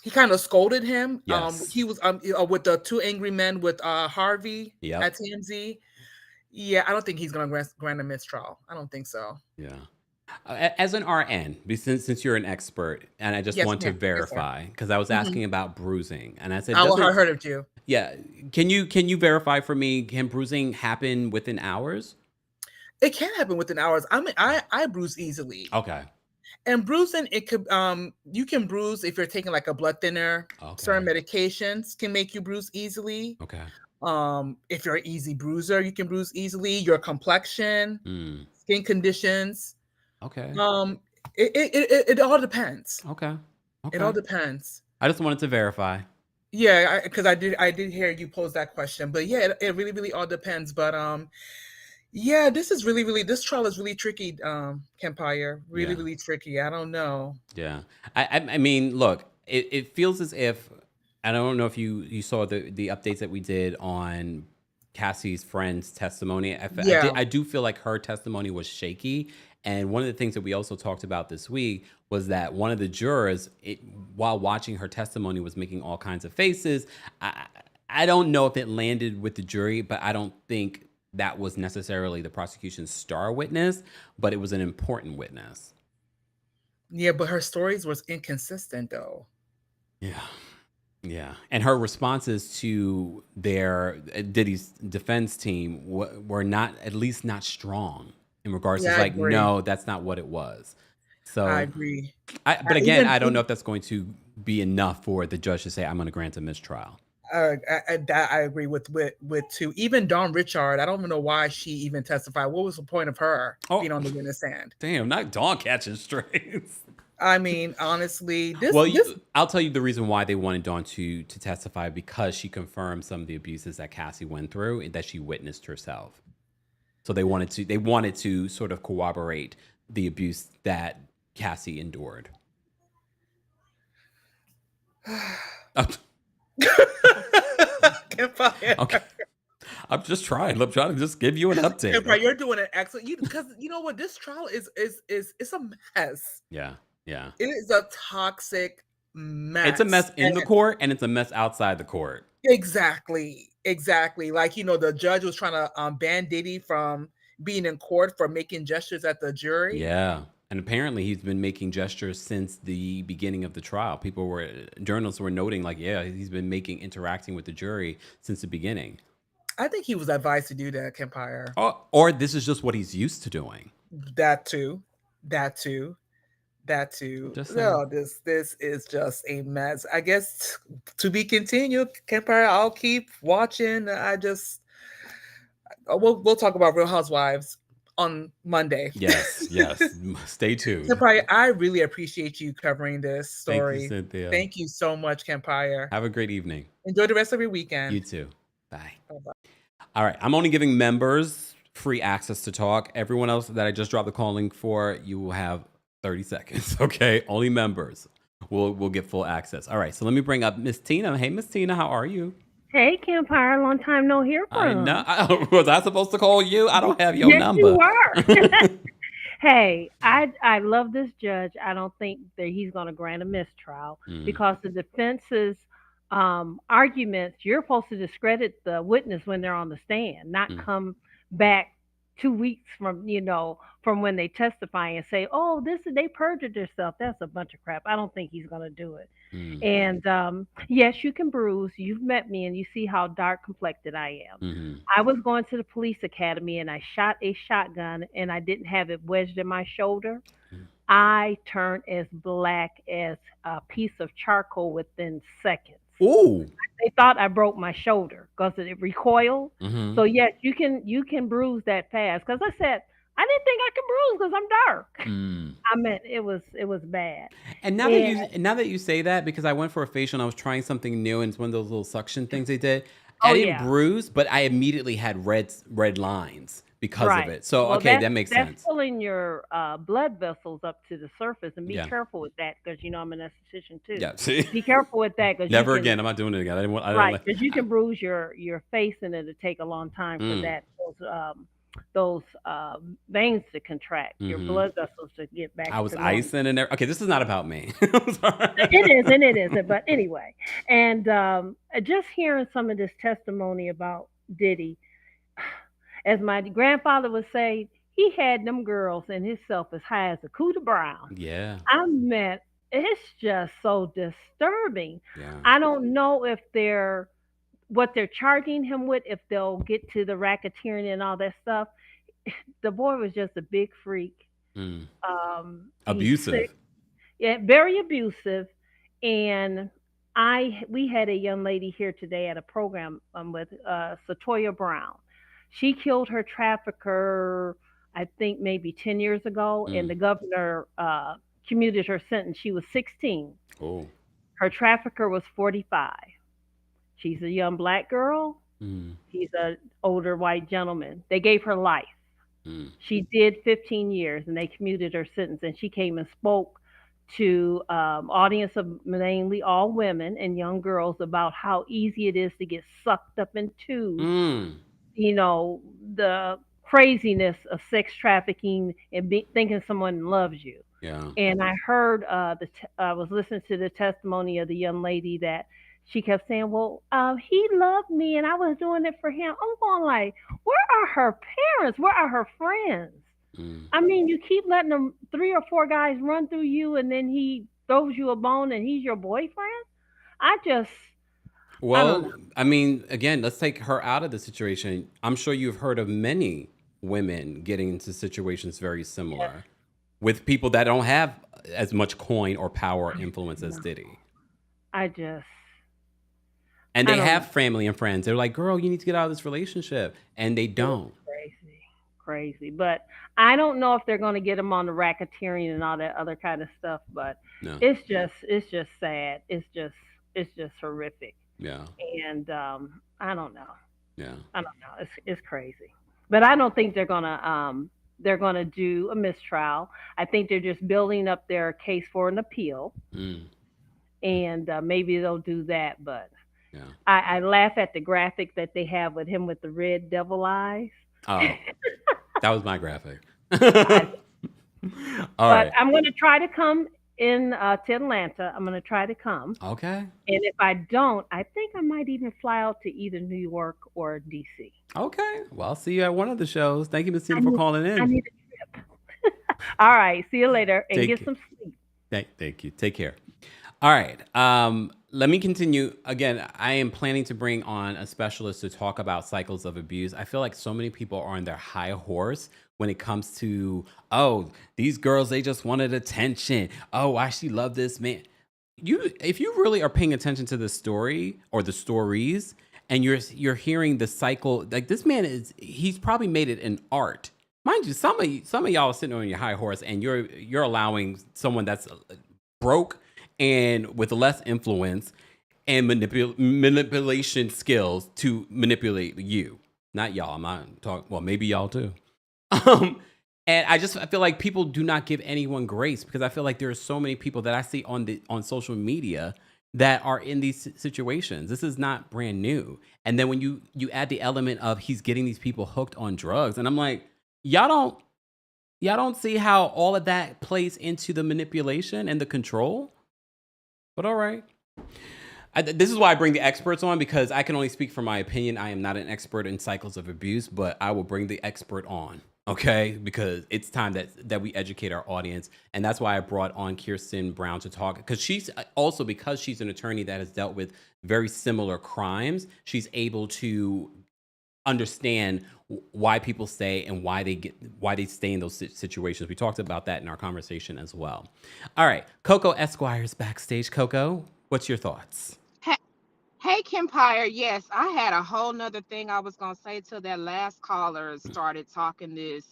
he kind of scolded him. Yes. He was with the two angry men with Harvey at TMZ. Yeah, I don't think he's going to grant a mistrial. I don't think so. Yeah. As an RN, since you're an expert, and I just want to verify, because I was asking about bruising, and I said, I heard of you. Yeah. Can you verify for me, can bruising happen within hours? It can happen within hours. I mean, I bruise easily. Okay. And bruising, it could you can bruise if you're taking like a blood thinner. Okay. Certain medications can make you bruise easily. Okay. If you're an easy bruiser, you can bruise easily. Your complexion, skin conditions. Okay. It all depends. Okay. It all depends. I just wanted to verify. Yeah, because I did hear you pose that question, but yeah, it really, really all depends. But yeah, this trial is really tricky, Kempire. Really, really tricky. I don't know. Yeah. I mean, look, it feels as if, and I don't know if you saw the updates that we did on Cassie's friend's testimony. I do feel like her testimony was shaky. And one of the things that we also talked about this week was that one of the jurors, while watching her testimony, was making all kinds of faces. I don't know if it landed with the jury, but I don't think that was necessarily the prosecution's star witness, but it was an important witness. Yeah, but her stories was inconsistent though. Yeah. Yeah. And her responses to Diddy's defense team were not, at least not strong in regards to like, no, that's not what it was. So I agree. But again, I don't know if that's going to be enough for the judge to say, I'm going to grant a mistrial. I agree with too. Even Dawn Richard, I don't even know why she even testified. What was the point of her being on the witness stand? Damn, not Dawn catching strays. I mean, honestly, I'll tell you the reason why they wanted Dawn to testify, because she confirmed some of the abuses that Cassie went through and that she witnessed herself. So they wanted to sort of corroborate the abuse that Cassie endured. Okay. I'm just trying. I'm trying to just give you an update. Kempire, you're doing an excellent. Because you know what, this trial is it's a mess. Yeah. Yeah. It is a toxic mess. It's a mess in the court, and it's a mess outside the court. Exactly. Like, the judge was trying to ban Diddy from being in court for making gestures at the jury. Yeah. And apparently he's been making gestures since the beginning of the trial. Journalists were noting like, yeah, he's been interacting with the jury since the beginning. I think he was advised to do that, KEMPIRE. Or this is just what he's used to doing. That too. Just saying. No, this is just a mess. I guess to be continued, KEMPIRE. I'll keep watching. We'll talk about Real Housewives on Monday. Yes. Stay tuned. KEMPIRE, I really appreciate you covering this story. Thank you, Cynthia. Thank you so much, KEMPIRE. Have a great evening. Enjoy the rest of your weekend. You too. Bye. Bye-bye. All right. I'm only giving members free access to talk. Everyone else that I just dropped the call link for, you will have 30 seconds. Okay. Only members will get full access. All right. So let me bring up Miss Tina. Hey, Miss Tina, how are you? Hey, KEMPIRE, long time no hear from. I know. Was I supposed to call you? I don't have your yes, number. You were. Hey, I love this judge. I don't think that he's going to grant a mistrial because the defense's arguments, you're supposed to discredit the witness when they're on the stand, not come back 2 weeks from when they testify and say, oh, they perjured themselves. That's a bunch of crap. I don't think he's going to do it. And yes, you can bruise. You've met me and you see how dark complected I am. I was going to the police academy and I shot a shotgun and I didn't have it wedged in my shoulder. I turned as black as a piece of charcoal within seconds. Ooh. They thought I broke my shoulder because it recoiled. So yes, you can bruise that fast. Because I said I didn't think I could bruise because I'm dark. I mean, it was bad. And now that you say that, because I went for a facial and I was trying something new, and it's one of those little suction things they did. I didn't bruise, but I immediately had red lines because of it. So that makes sense. That's pulling your blood vessels up to the surface, and be careful with that because I'm an esthetician too. Yeah, see? Be careful with that because never again. I'm not doing it again. I right, because you can bruise your face, and it'll take a long time for those veins to contract, your blood vessels to get back. I was icing and okay, this is not about me. It is. But anyway, and just hearing some of this testimony about Diddy, as my grandfather would say, he had them girls and himself as high as a Cooter Brown. Yeah. I mean, it's just so disturbing. Yeah. I don't know if what they're charging him with, if they'll get to the racketeering and all that stuff. The boy was just a big freak. Abusive. Yeah, very abusive. And we had a young lady here today at a program with Satoya Brown. She killed her trafficker, I think maybe 10 years ago, and the governor commuted her sentence. She was 16. Oh. Her trafficker was 45. She's a young black girl. He's an older white gentleman. They gave her life. She did 15 years, and they commuted her sentence. And she came and spoke to audience of mainly all women and young girls about how easy it is to get sucked up into, the craziness of sex trafficking and thinking someone loves you. Yeah. And I heard I was listening to the testimony of the young lady that she kept saying, well, he loved me and I was doing it for him. I'm going like, where are her parents? Where are her friends? I mean, you keep letting them 3 or 4 guys run through you and then he throws you a bone and he's your boyfriend? I mean, again, let's take her out of the situation. I'm sure you've heard of many women getting into situations very similar with people that don't have as much coin or power or influence as Diddy. And they have family and friends. They're like, girl, you need to get out of this relationship. And they don't. Crazy. But I don't know if they're going to get him on the racketeering and all that other kind of stuff. But it's just sad. It's just horrific. Yeah. And I don't know. Yeah. I don't know. It's crazy. But I don't think they're gonna do a mistrial. I think they're just building up their case for an appeal. And maybe they'll do that. But I laugh at the graphic that they have with him with the red devil eyes. Oh, that was my graphic. All right. I'm going to try to come in to Atlanta. I'm going to try to come. Okay. And if I don't, I think I might even fly out to either New York or DC. Okay. Well, I'll see you at one of the shows. Thank you, Ms. Tina, for calling in. I need a trip. All right. See you later and get Take some sleep. thank you. Take care. All right. Let me continue. Again, I am planning to bring on a specialist to talk about cycles of abuse. I feel like so many people are on their high horse when it comes to, oh, these girls, they just wanted attention. Oh, why she loved this man. If you really are paying attention to the story or the stories, and you're hearing the cycle, like this man he's probably made it an art. Mind you, some of y'all are sitting on your high horse, and you're allowing someone that's broke and with less influence and manipulation skills to manipulate you. Not y'all. I'm not talking. Well, maybe y'all too. And I feel like people do not give anyone grace, because I feel like there are so many people that I see on social media that are in these situations. This is not brand new. And then when you add the element of he's getting these people hooked on drugs, and I'm like, y'all don't see how all of that plays into the manipulation and the control? But all right. This is why I bring the experts on, because I can only speak from my opinion. I am not an expert in cycles of abuse, but I will bring the expert on, okay? Because it's time that we educate our audience. And that's why I brought on Kirsten Brown to talk, because she's an attorney that has dealt with very similar crimes. She's able to understand why people stay and why they stay in those situations. We talked about that in our conversation as well. All right, Coco Esquire's backstage. Coco, what's your thoughts? Hey, KEMPIRE. Yes, I had a whole nother thing I was going to say till that last caller started talking this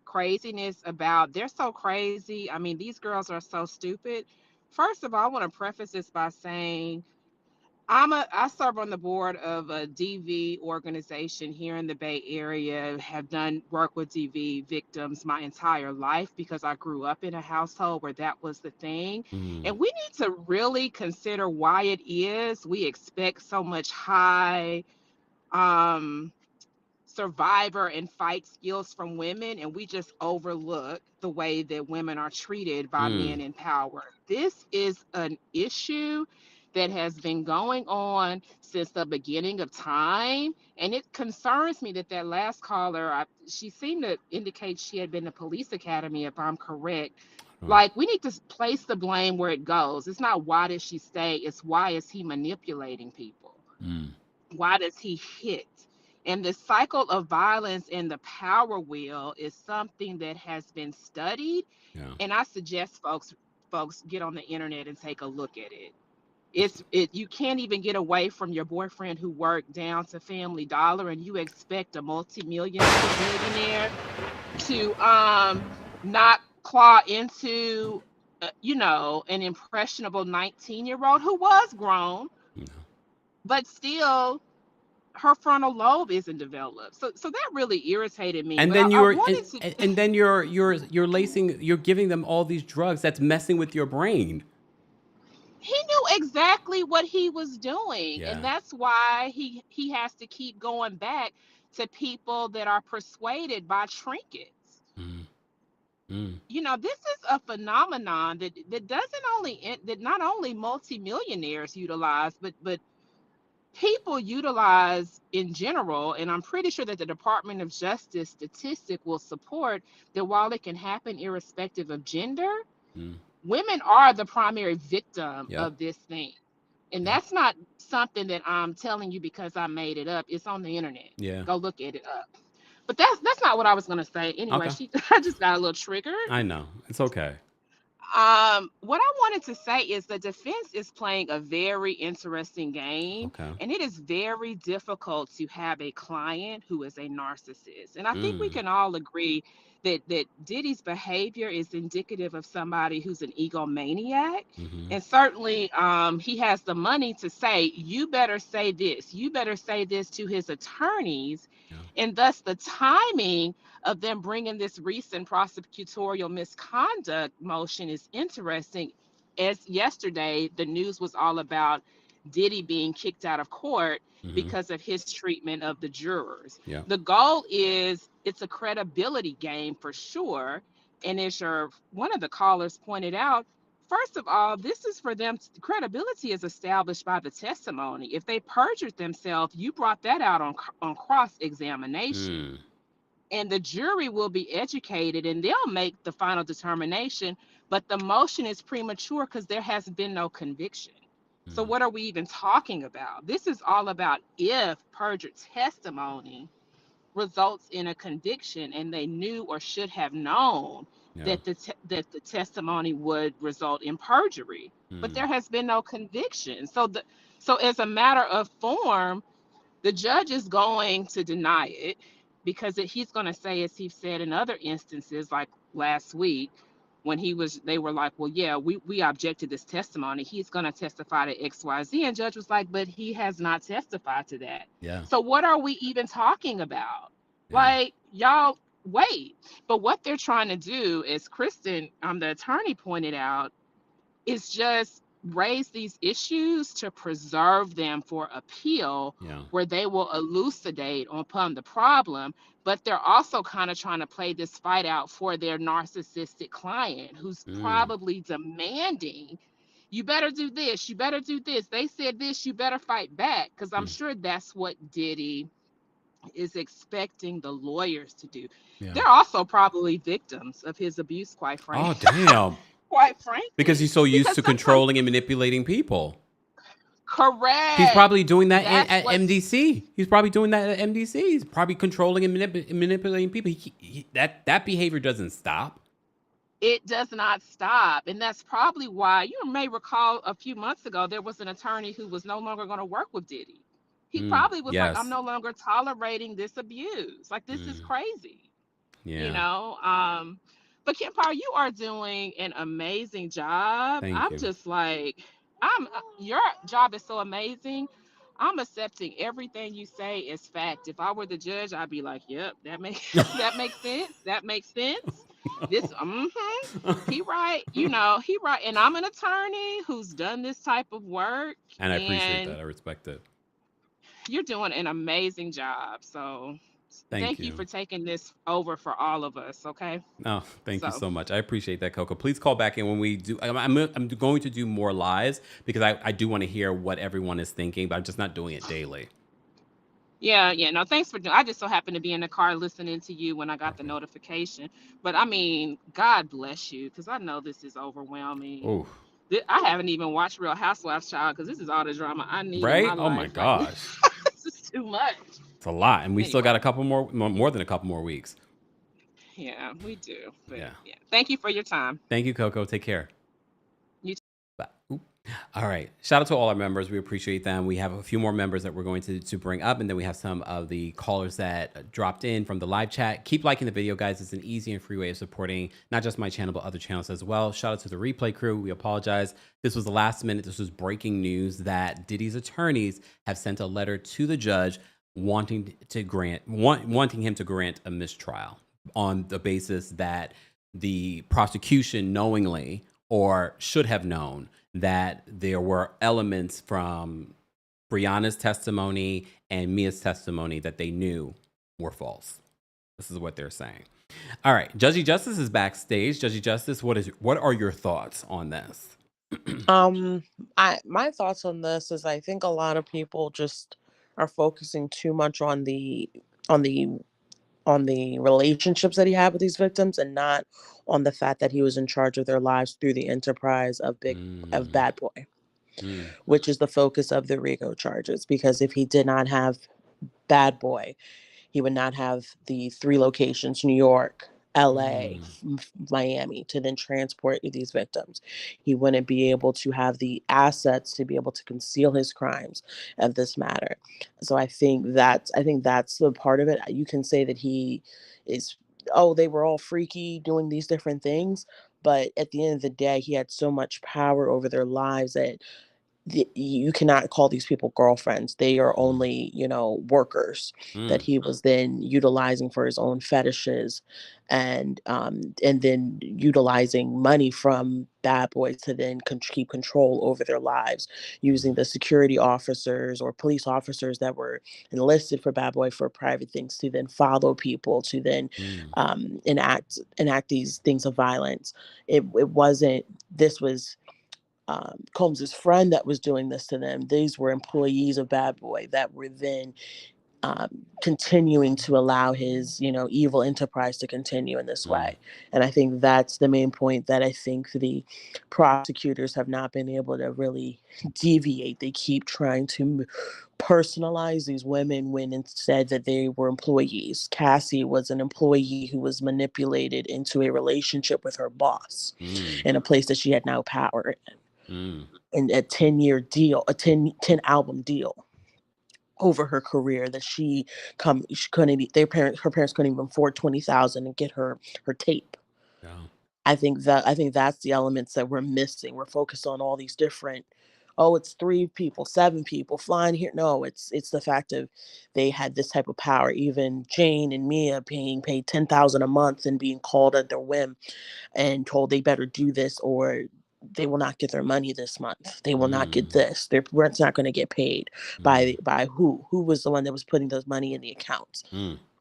craziness about they're so crazy. I mean, these girls are so stupid. First of all, I want to preface this by saying I serve on the board of a DV organization here in the Bay Area. Have done work with DV victims my entire life because I grew up in a household where that was the thing. And we need to really consider why it is we expect so much high survivor and fight skills from women, and we just overlook the way that women are treated by men in power. This is an issue that has been going on since the beginning of time, and it concerns me that last caller, she seemed to indicate she had been to police academy, if I'm correct. Like, we need to place the blame where it goes. It's not why did she stay, it's why is he manipulating people. Why does he hit? And the cycle of violence and the power wheel is something that has been studied. Yeah. And I suggest folks get on the internet and take a look at it. You can't even get away from your boyfriend who worked down to Family Dollar, and you expect a multi-millionaire to not claw into an impressionable 19-year-old who was grown, but still her frontal lobe isn't developed. So that really irritated me. And But then you're you're giving them all these drugs that's messing with your brain. He knew exactly what he was doing. Yeah. And that's why he has to keep going back to people that are persuaded by trinkets. This is a phenomenon that not only multimillionaires utilize, but people utilize in general. And I'm pretty sure that the Department of Justice statistic will support that while it can happen irrespective of gender, women are the primary victim of this thing. And that's not something that I'm telling you because I made it up. It's on the internet. Yeah. Go look at it up. But that's not what I was going to say. Anyway, Okay. I just got a little triggered. I know. It's okay. What I wanted to say is the defense is playing a very interesting game, and it is very difficult to have a client who is a narcissist. And I think we can all agree that Diddy's behavior is indicative of somebody who's an egomaniac. And certainly he has the money to say, you better say this to his attorneys. And thus the timing of them bringing this recent prosecutorial misconduct motion is interesting. As yesterday, the news was all about Diddy being kicked out of court because of his treatment of the jurors. The goal is it's a credibility game for sure. And as one of the callers pointed out, first of all, this is for them. Credibility is established by the testimony. If they perjured themselves, you brought that out on cross-examination. and the jury will be educated and they'll make the final determination. But the motion is premature because there has been no conviction. So what are we even talking about? This is all about if perjured testimony results in a conviction and they knew or should have known that that the testimony would result in perjury. But there has been no conviction. So as a matter of form, the judge is going to deny it because he's going to say, as he said in other instances, like last week, when they were like, well, yeah, we objected this testimony. He's going to testify to XYZ. And judge was like, but he has not testified to that. Yeah. So what are we even talking about? Yeah. Like, y'all wait. But what they're trying to do, as Kristen, the attorney, pointed out, is just raise these issues to preserve them for appeal, where they will elucidate upon the problem, but they're also kind of trying to play this fight out for their narcissistic client who's probably demanding, you better do this, you better do this, they said this, you better fight back, because I'm sure that's what Diddy is expecting the lawyers to do. They're also probably victims of his abuse, quite frankly. Oh, damn. Quite frankly. Because he's so used to controlling and manipulating people. Correct. He's probably doing that at MDC. He's probably doing that at MDC. He's probably controlling and manipulating people. That behavior doesn't stop. It does not stop. And that's probably why, you may recall a few months ago, there was an attorney who was no longer going to work with Diddy. He probably was like, I'm no longer tolerating this abuse. Like, this is crazy. Yeah. You know? But KEMPIRE, you are doing an amazing job. Thank you. Just like, your job is so amazing. I'm accepting everything you say as fact. If I were the judge, I'd be like, yep, that makes that makes sense. That makes sense. This, he right. You know, he right. And I'm an attorney who's done this type of work. And I appreciate that. I respect it. You're doing an amazing job. So thank you for taking this over for all of us. Okay. No, thank you so much. I appreciate that, Coco. Please call back in when we do. I'm going to do more lives because I do want to hear what everyone is thinking, but I'm just not doing it daily. Yeah. No, thanks for doing. I just so happened to be in the car listening to you when I got the notification. But I mean, God bless you, because I know this is overwhelming. Ooh. I haven't even watched Real Housewives, child, because this is all the drama I need. Right? In my Oh life. my gosh. This is too much. It's a lot, and we still got a couple more than a couple more weeks. Yeah, we do. But yeah. Thank you for your time. Thank you, Coco. Take care. You too. Bye. All right. Shout out to all our members. We appreciate them. We have a few more members that we're going to bring up, and then we have some of the callers that dropped in from the live chat. Keep liking the video, guys. It's an easy and free way of supporting not just my channel, but other channels as well. Shout out to the replay crew. We apologize. This was the last minute. This was breaking news that Diddy's attorneys have sent a letter to the judge wanting him to grant a mistrial on the basis that the prosecution knowingly or should have known that there were elements from Bryana's testimony and Mia's testimony that they knew were false. This is what they're saying. All right, Judgy Justice is backstage. Judgy Justice, what are your thoughts on this? My thoughts on this is I think a lot of people just are focusing too much on the relationships that he had with these victims and not on the fact that he was in charge of their lives through the enterprise of Bad Boy, which is the focus of the RICO charges. Because if he did not have Bad Boy, he would not have the 3 locations, New York, LA, Miami, to then transport these victims. He wouldn't be able to have the assets to be able to conceal his crimes of this matter. So I think that's the part of it. You can say that he is, they were all freaky doing these different things, but at the end of the day, he had so much power over their lives that you cannot call these people girlfriends. They are only, workers that he was then utilizing for his own fetishes, and then utilizing money from Bad Boys to then keep control over their lives, using the security officers or police officers that were enlisted for Bad Boy for private things to then follow people, to then enact these things of violence. It wasn't. This was Combs's friend that was doing this to them. These were employees of Bad Boy that were then continuing to allow his, evil enterprise to continue in this way. And I think that's the main point that I think the prosecutors have not been able to really deviate. They keep trying to personalize these women when instead that they were employees. Cassie was an employee who was manipulated into a relationship with her boss in a place that she had no power in. And a 10-year deal, a 10 album deal over her career that she couldn't her parents couldn't even afford $20,000 and get her tape. Yeah. I think that's the elements that we're missing. We're focused on all these different, it's 3 people, 7 people flying here. No, it's the fact of they had this type of power. Even Jane and Mia being paid $10,000 a month and being called at their whim and told they better do this or they will not get their money this month. They will not get this. Their rent's not going to get paid by who? Who was the one that was putting those money in the accounts?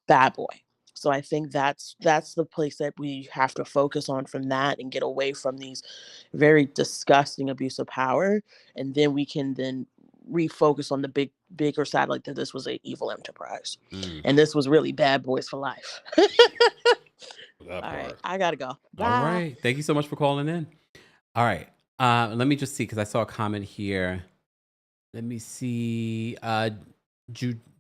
Bad Boy. So I think that's the place that we have to focus on from that and get away from these very disgusting abuse of power. And then we can then refocus on the bigger side, like that this was an evil enterprise. And this was really Bad Boys for life. All right, I gotta go. Bye. All right. Thank you so much for calling in. All right. Let me just see, because I saw a comment here. Let me see.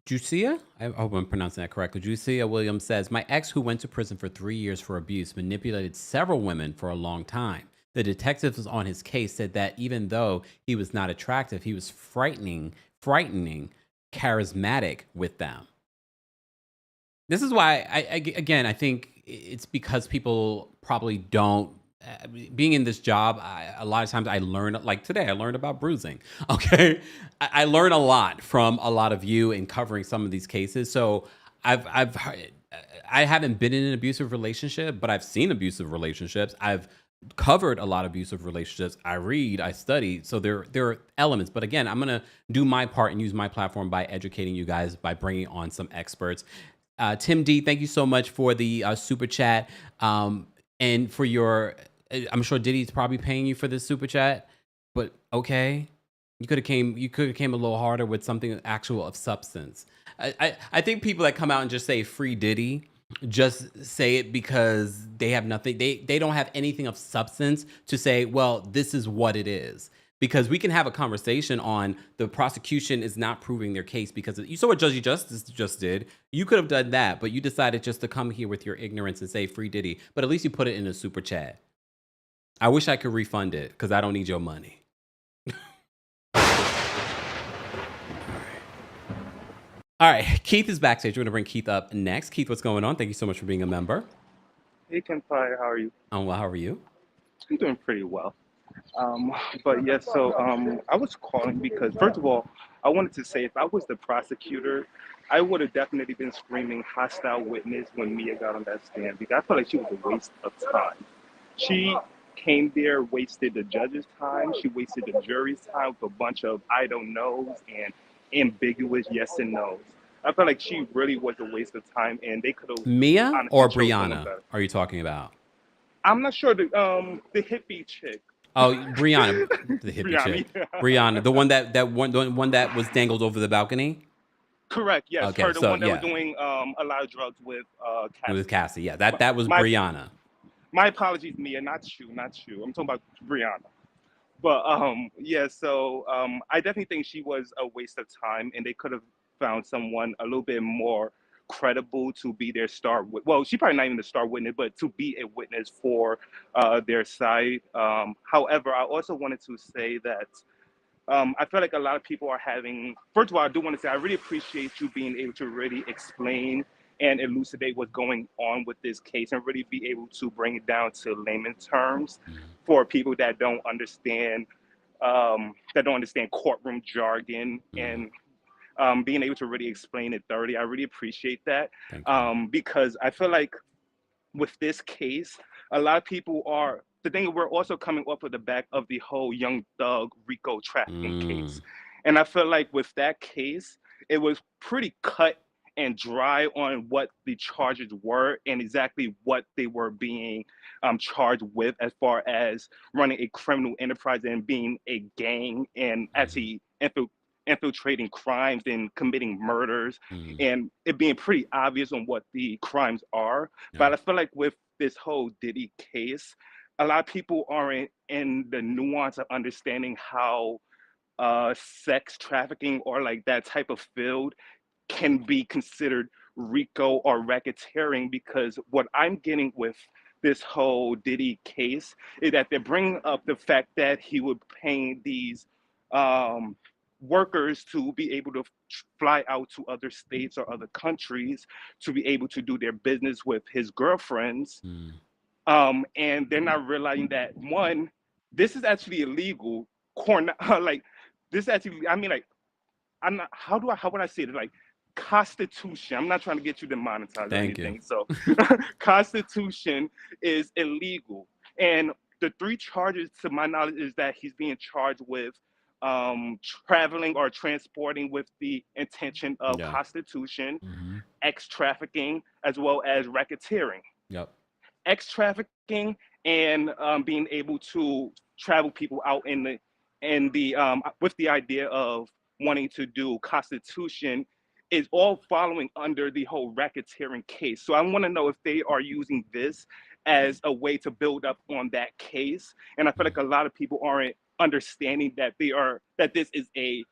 Jucia? I hope I'm pronouncing that correctly. Jucia Williams says, my ex, who went to prison for 3 years for abuse, manipulated several women for a long time. The detectives on his case said that even though he was not attractive, he was frightening, charismatic with them. This is why, I think it's because people probably don't, being in this job, a lot of times I learn, like today, I learned about bruising. Okay. I learn a lot from a lot of you in covering some of these cases. So I haven't been in an abusive relationship, but I've seen abusive relationships. I've covered a lot of abusive relationships. I read, I study. So there are elements, but again, I'm going to do my part and use my platform by educating you guys, by bringing on some experts. Tim D, thank you so much for the super chat. And for your, I'm sure Diddy's probably paying you for this super chat, but okay. You could have came a little harder with something actual of substance. I think people that come out and just say free Diddy just say it because they have nothing. They don't have anything of substance to say, well, this is what it is. Because we can have a conversation on the prosecution is not proving their case because you saw what Judge Justice just did. You could have done that, but you decided just to come here with your ignorance and say free Diddy. But at least you put it in a super chat. I wish I could refund it because I don't need your money. All right, Keith is backstage. We're going to bring Keith up next. Keith, what's going on? Thank you so much for being a member. Hey, KEMPIRE, how are you? I'm well, how are you? I'm doing pretty well. But yes, so I was calling because, first of all, I wanted to say if I was the prosecutor, I would have definitely been screaming hostile witness when Mia got on that stand because I felt like she was a waste of time. She came there, wasted the judge's time, she wasted the jury's time with a bunch of I don't knows and ambiguous yes and no's. I felt like she really was a waste of time, and they could have Mia or Bryana are you talking about? I'm not sure. The hippie chick. Oh, Bryana, the hippie chick. Yeah. Bryana, the one that was dangled over the balcony. Correct. Yes, okay, her, the one that was doing a lot of drugs with Cassie. With Cassie, yeah, that was Bryana. My apologies, Mia, not you. I'm talking about Bryana. But yeah, so I definitely think she was a waste of time, and they could have found someone a little bit more credible to be their star. Well, she's probably not even the star witness, but to be a witness for their side. However, I also wanted to say that I feel like a lot of people are having. First of all, I do want to say I really appreciate you being able to really explain and elucidate what's going on with this case and really be able to bring it down to layman terms for people that don't understand courtroom jargon and being able to really explain it thoroughly. I really appreciate that because I feel like with this case, a lot of people are, the thing we're also coming off of the back of the whole Young Thug Rico trafficking case. And I feel like with that case, it was pretty cut and dry on what the charges were and exactly what they were being charged with as far as running a criminal enterprise and being a gang and actually infiltrating crimes and committing murders, and it being pretty obvious on what the crimes are. But I feel like with this whole Diddy case, a lot of people aren't in the nuance of understanding how sex trafficking or like that type of field can be considered RICO or racketeering, because what I'm getting with this whole Diddy case is that they're bringing up the fact that he would pay these um, workers to be able to fly out to other states or other countries to be able to do their business with his girlfriends. And they're not realizing that, one, this is actually illegal. Like this actually, I mean, like, I'm not. How would I say it? Like, Constitution. I'm not trying to get you demonetized or anything. So, Constitution is illegal, and the three charges, to my knowledge, is that he's being charged with traveling or transporting with the intention of prostitution, ex trafficking, as well as racketeering. Ex trafficking and being able to travel people out in the with the idea of wanting to do prostitution is all following under the whole racketeering case. So I want to know if they are using this as a way to build up on that case. And I feel like a lot of people aren't understanding that that this is a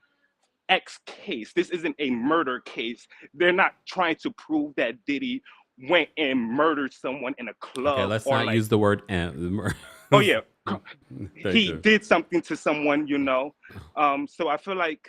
X case. This isn't a murder case. They're not trying to prove that Diddy went and murdered someone in a club. Okay, let's not use the word oh yeah, he did something to someone, you know. So I feel like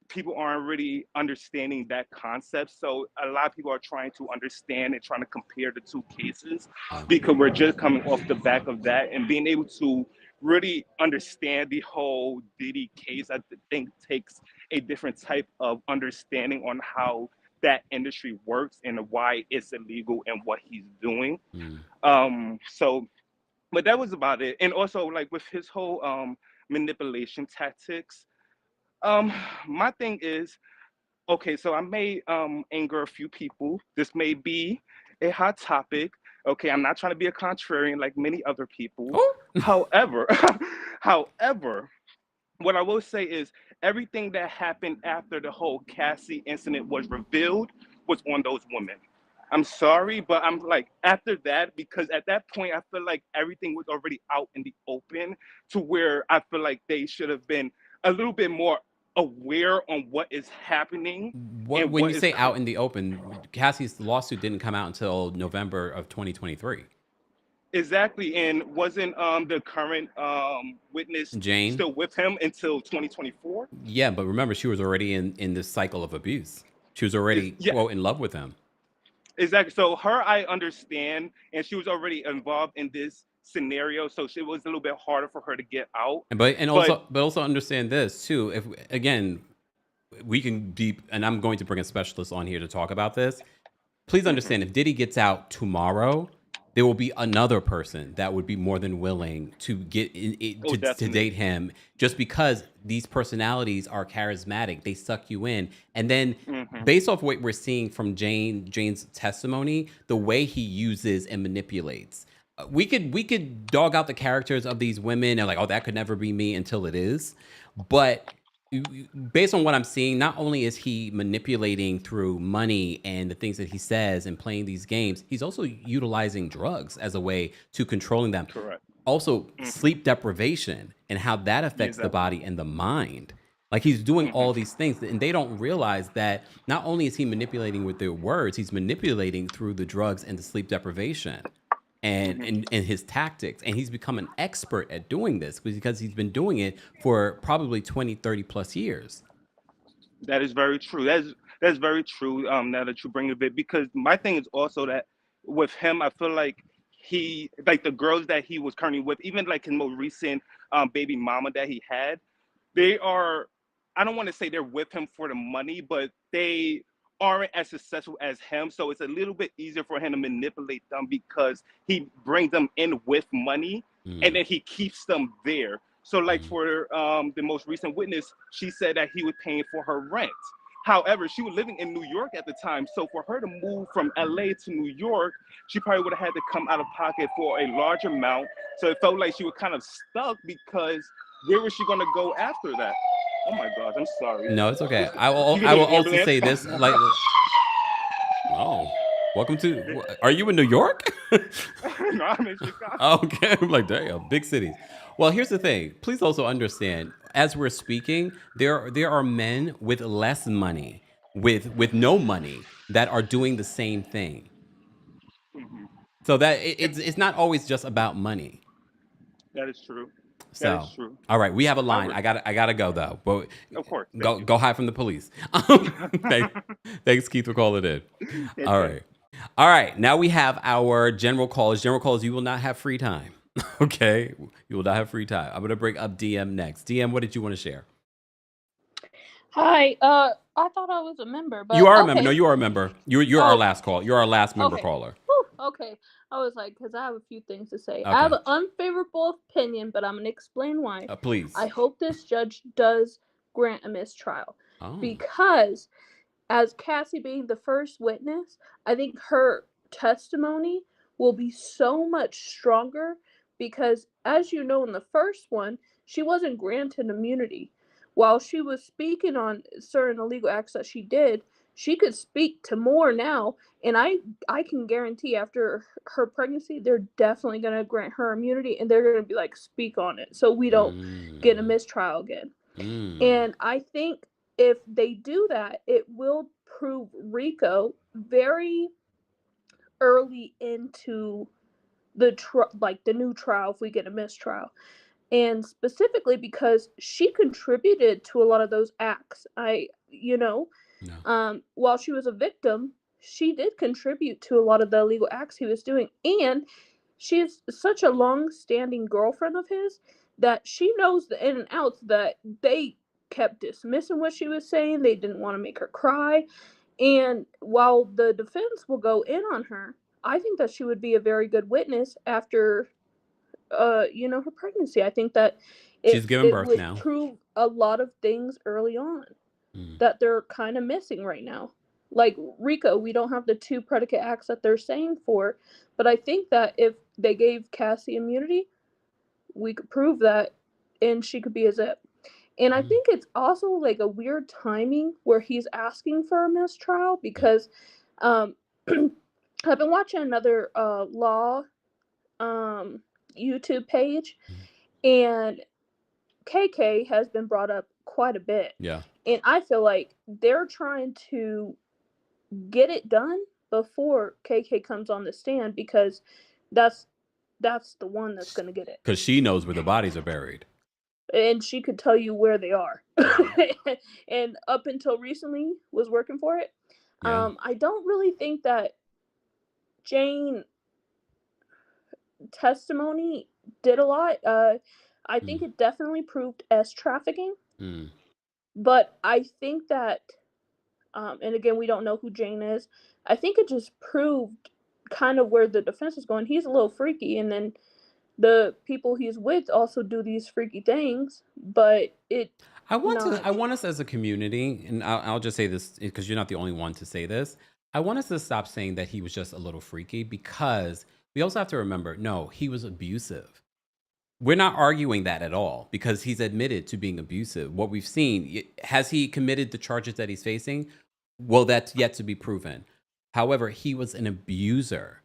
people aren't really understanding that concept. So a lot of people are trying to understand and trying to compare the two cases, because we're just coming off the back of that, and being able to really understand the whole Diddy case, I think takes a different type of understanding on how that industry works and why it's illegal and what he's doing. So, but that was about it. And also, like, with his whole manipulation tactics, my thing is, okay, so I may anger a few people. This may be a hot topic. Okay, I'm not trying to be a contrarian like many other people. However, what I will say is everything that happened after the whole Cassie incident was revealed was on those women. I'm sorry, but I'm like, after that, because at that point, I feel like everything was already out in the open, to where I feel like they should have been a little bit more aware on what is happening. When you say out in the open, Cassie's lawsuit didn't come out until November of 2023. Exactly, and wasn't the current witness Jane still with him until 2024? Yeah, but remember, she was already in this cycle of abuse. She was already quote in love with him. Exactly. So her, I understand, and she was already involved in this scenario, so it was a little bit harder for her to get out. But also understand this too. If again, we can be, and I'm going to bring a specialist on here to talk about this. Please understand, if Diddy gets out tomorrow, there will be another person that would be more than willing to get to date him, just because these personalities are charismatic. They suck you in. And then based off what we're seeing from Jane's testimony, the way he uses and manipulates, we could dog out the characters of these women and like, oh, that could never be me, until it is. But based on what I'm seeing, not only is he manipulating through money and the things that he says and playing these games, he's also utilizing drugs as a way to controlling them. Correct. Also, sleep deprivation and how that affects the body and the mind. Like, he's doing all these things, and they don't realize that not only is he manipulating with their words, he's manipulating through the drugs and the sleep deprivation. And his tactics, and he's become an expert at doing this because he's been doing it for probably 20, 30 plus years. That is very true. That's very true. Now that you bring it a bit, because my thing is also that with him, I feel like he, like the girls that he was currently with, even like his most recent baby mama that he had, they are, I don't want to say they're with him for the money, but they aren't as successful as him, so it's a little bit easier for him to manipulate them, because he brings them in with money and then he keeps them there. So like for the most recent witness, she said that he was paying for her rent. However, she was living in New York at the time, so for her to move from LA to New York, she probably would have had to come out of pocket for a large amount. So it felt like she was kind of stuck, because where was she going to go after that? Oh my gosh, I'm sorry. No, it's okay. You I need will an also ambulance? say this, like, oh, welcome to. Are you in New York? No, I'm in Chicago. Okay, I'm like, damn, big cities. Well, here's the thing. Please also understand, as we're speaking, there are men with less money, with no money, that are doing the same thing. Mhm. So that it's not always just about money. That is true. That is So, true. all right, we have a line. However, I gotta go though. But of course, thank go hide from the police. you. Thanks, Keith, for calling in. It's All good. right. All right. Now we have our general calls. General calls, you will not have free time. Okay. You will not have free time. I'm gonna bring up DM next. DM, what did you want to share? Hi. I thought I was a member, but You are a member. okay. No, you are a member. You're our Oh, last call. You're our last member okay. caller. Whew, okay. I was like, because I have a few things to say. I Okay. have an unfavorable opinion, but I'm gonna explain why. Please. I hope this judge does grant a mistrial Oh. because, as Cassie being the first witness, I think her testimony will be so much stronger because, as you know, in the first one, she wasn't granted immunity. While she was speaking on certain illegal acts that she did, she could speak to more now, and I can guarantee after her pregnancy, they're definitely going to grant her immunity, and they're going to be like, speak on it, so we don't get a mistrial again. And I think if they do that, it will prove Rico very early into the the new trial if we get a mistrial. And specifically because she contributed to a lot of those acts. While she was a victim, she did contribute to a lot of the illegal acts he was doing. And she is such a long-standing girlfriend of his that she knows the in and outs, that they kept dismissing what she was saying. They didn't want to make her cry. And while the defense will go in on her, I think that she would be a very good witness after her pregnancy. I think that She's giving birth would now. prove a lot of things early on that they're kind of missing right now. Like Rico, we don't have the 2 predicate acts that they're saying for, but I think that if they gave Cassie immunity, we could prove that, and she could be a zip. And I think it's also like a weird timing where he's asking for a mistrial because I've been watching another law YouTube page, and KK has been brought up quite a bit. Yeah. And I feel like they're trying to get it done before KK comes on the stand because that's the one that's going to get it. Because she knows where the bodies are buried. And she could tell you where they are. And up until recently was working for it. Yeah. I don't really think that Jane testimony did a lot. I think it definitely proved trafficking. But I think that, and again, we don't know who Jane is. I think it just proved kind of where the defense is going. He's a little freaky, and then the people he's with also do these freaky things. But I want us as a community, and I'll just say this because you're not the only one to say this. I want us to stop saying that he was just a little freaky, because we also have to remember, no, he was abusive. We're not arguing that at all because he's admitted to being abusive. What we've seen, has he committed the charges that he's facing? Well, that's yet to be proven. However, he was an abuser.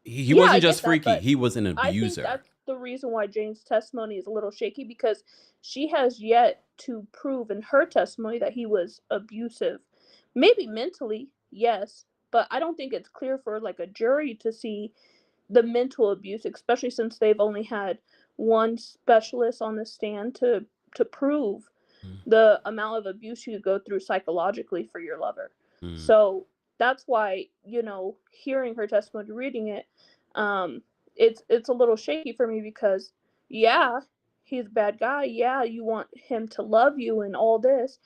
He wasn't just freaky. He was an abuser. I think that's the reason why Jane's testimony is a little shaky, because she has yet to prove in her testimony that he was abusive. Maybe mentally, yes, but I don't think it's clear for like a jury to see the mental abuse, especially since they've only had one specialist on the stand to prove the amount of abuse you go through psychologically for your lover. So that's why, hearing her testimony, reading it, it's a little shaky for me because, yeah, he's a bad guy. Yeah, you want him to love you and all this,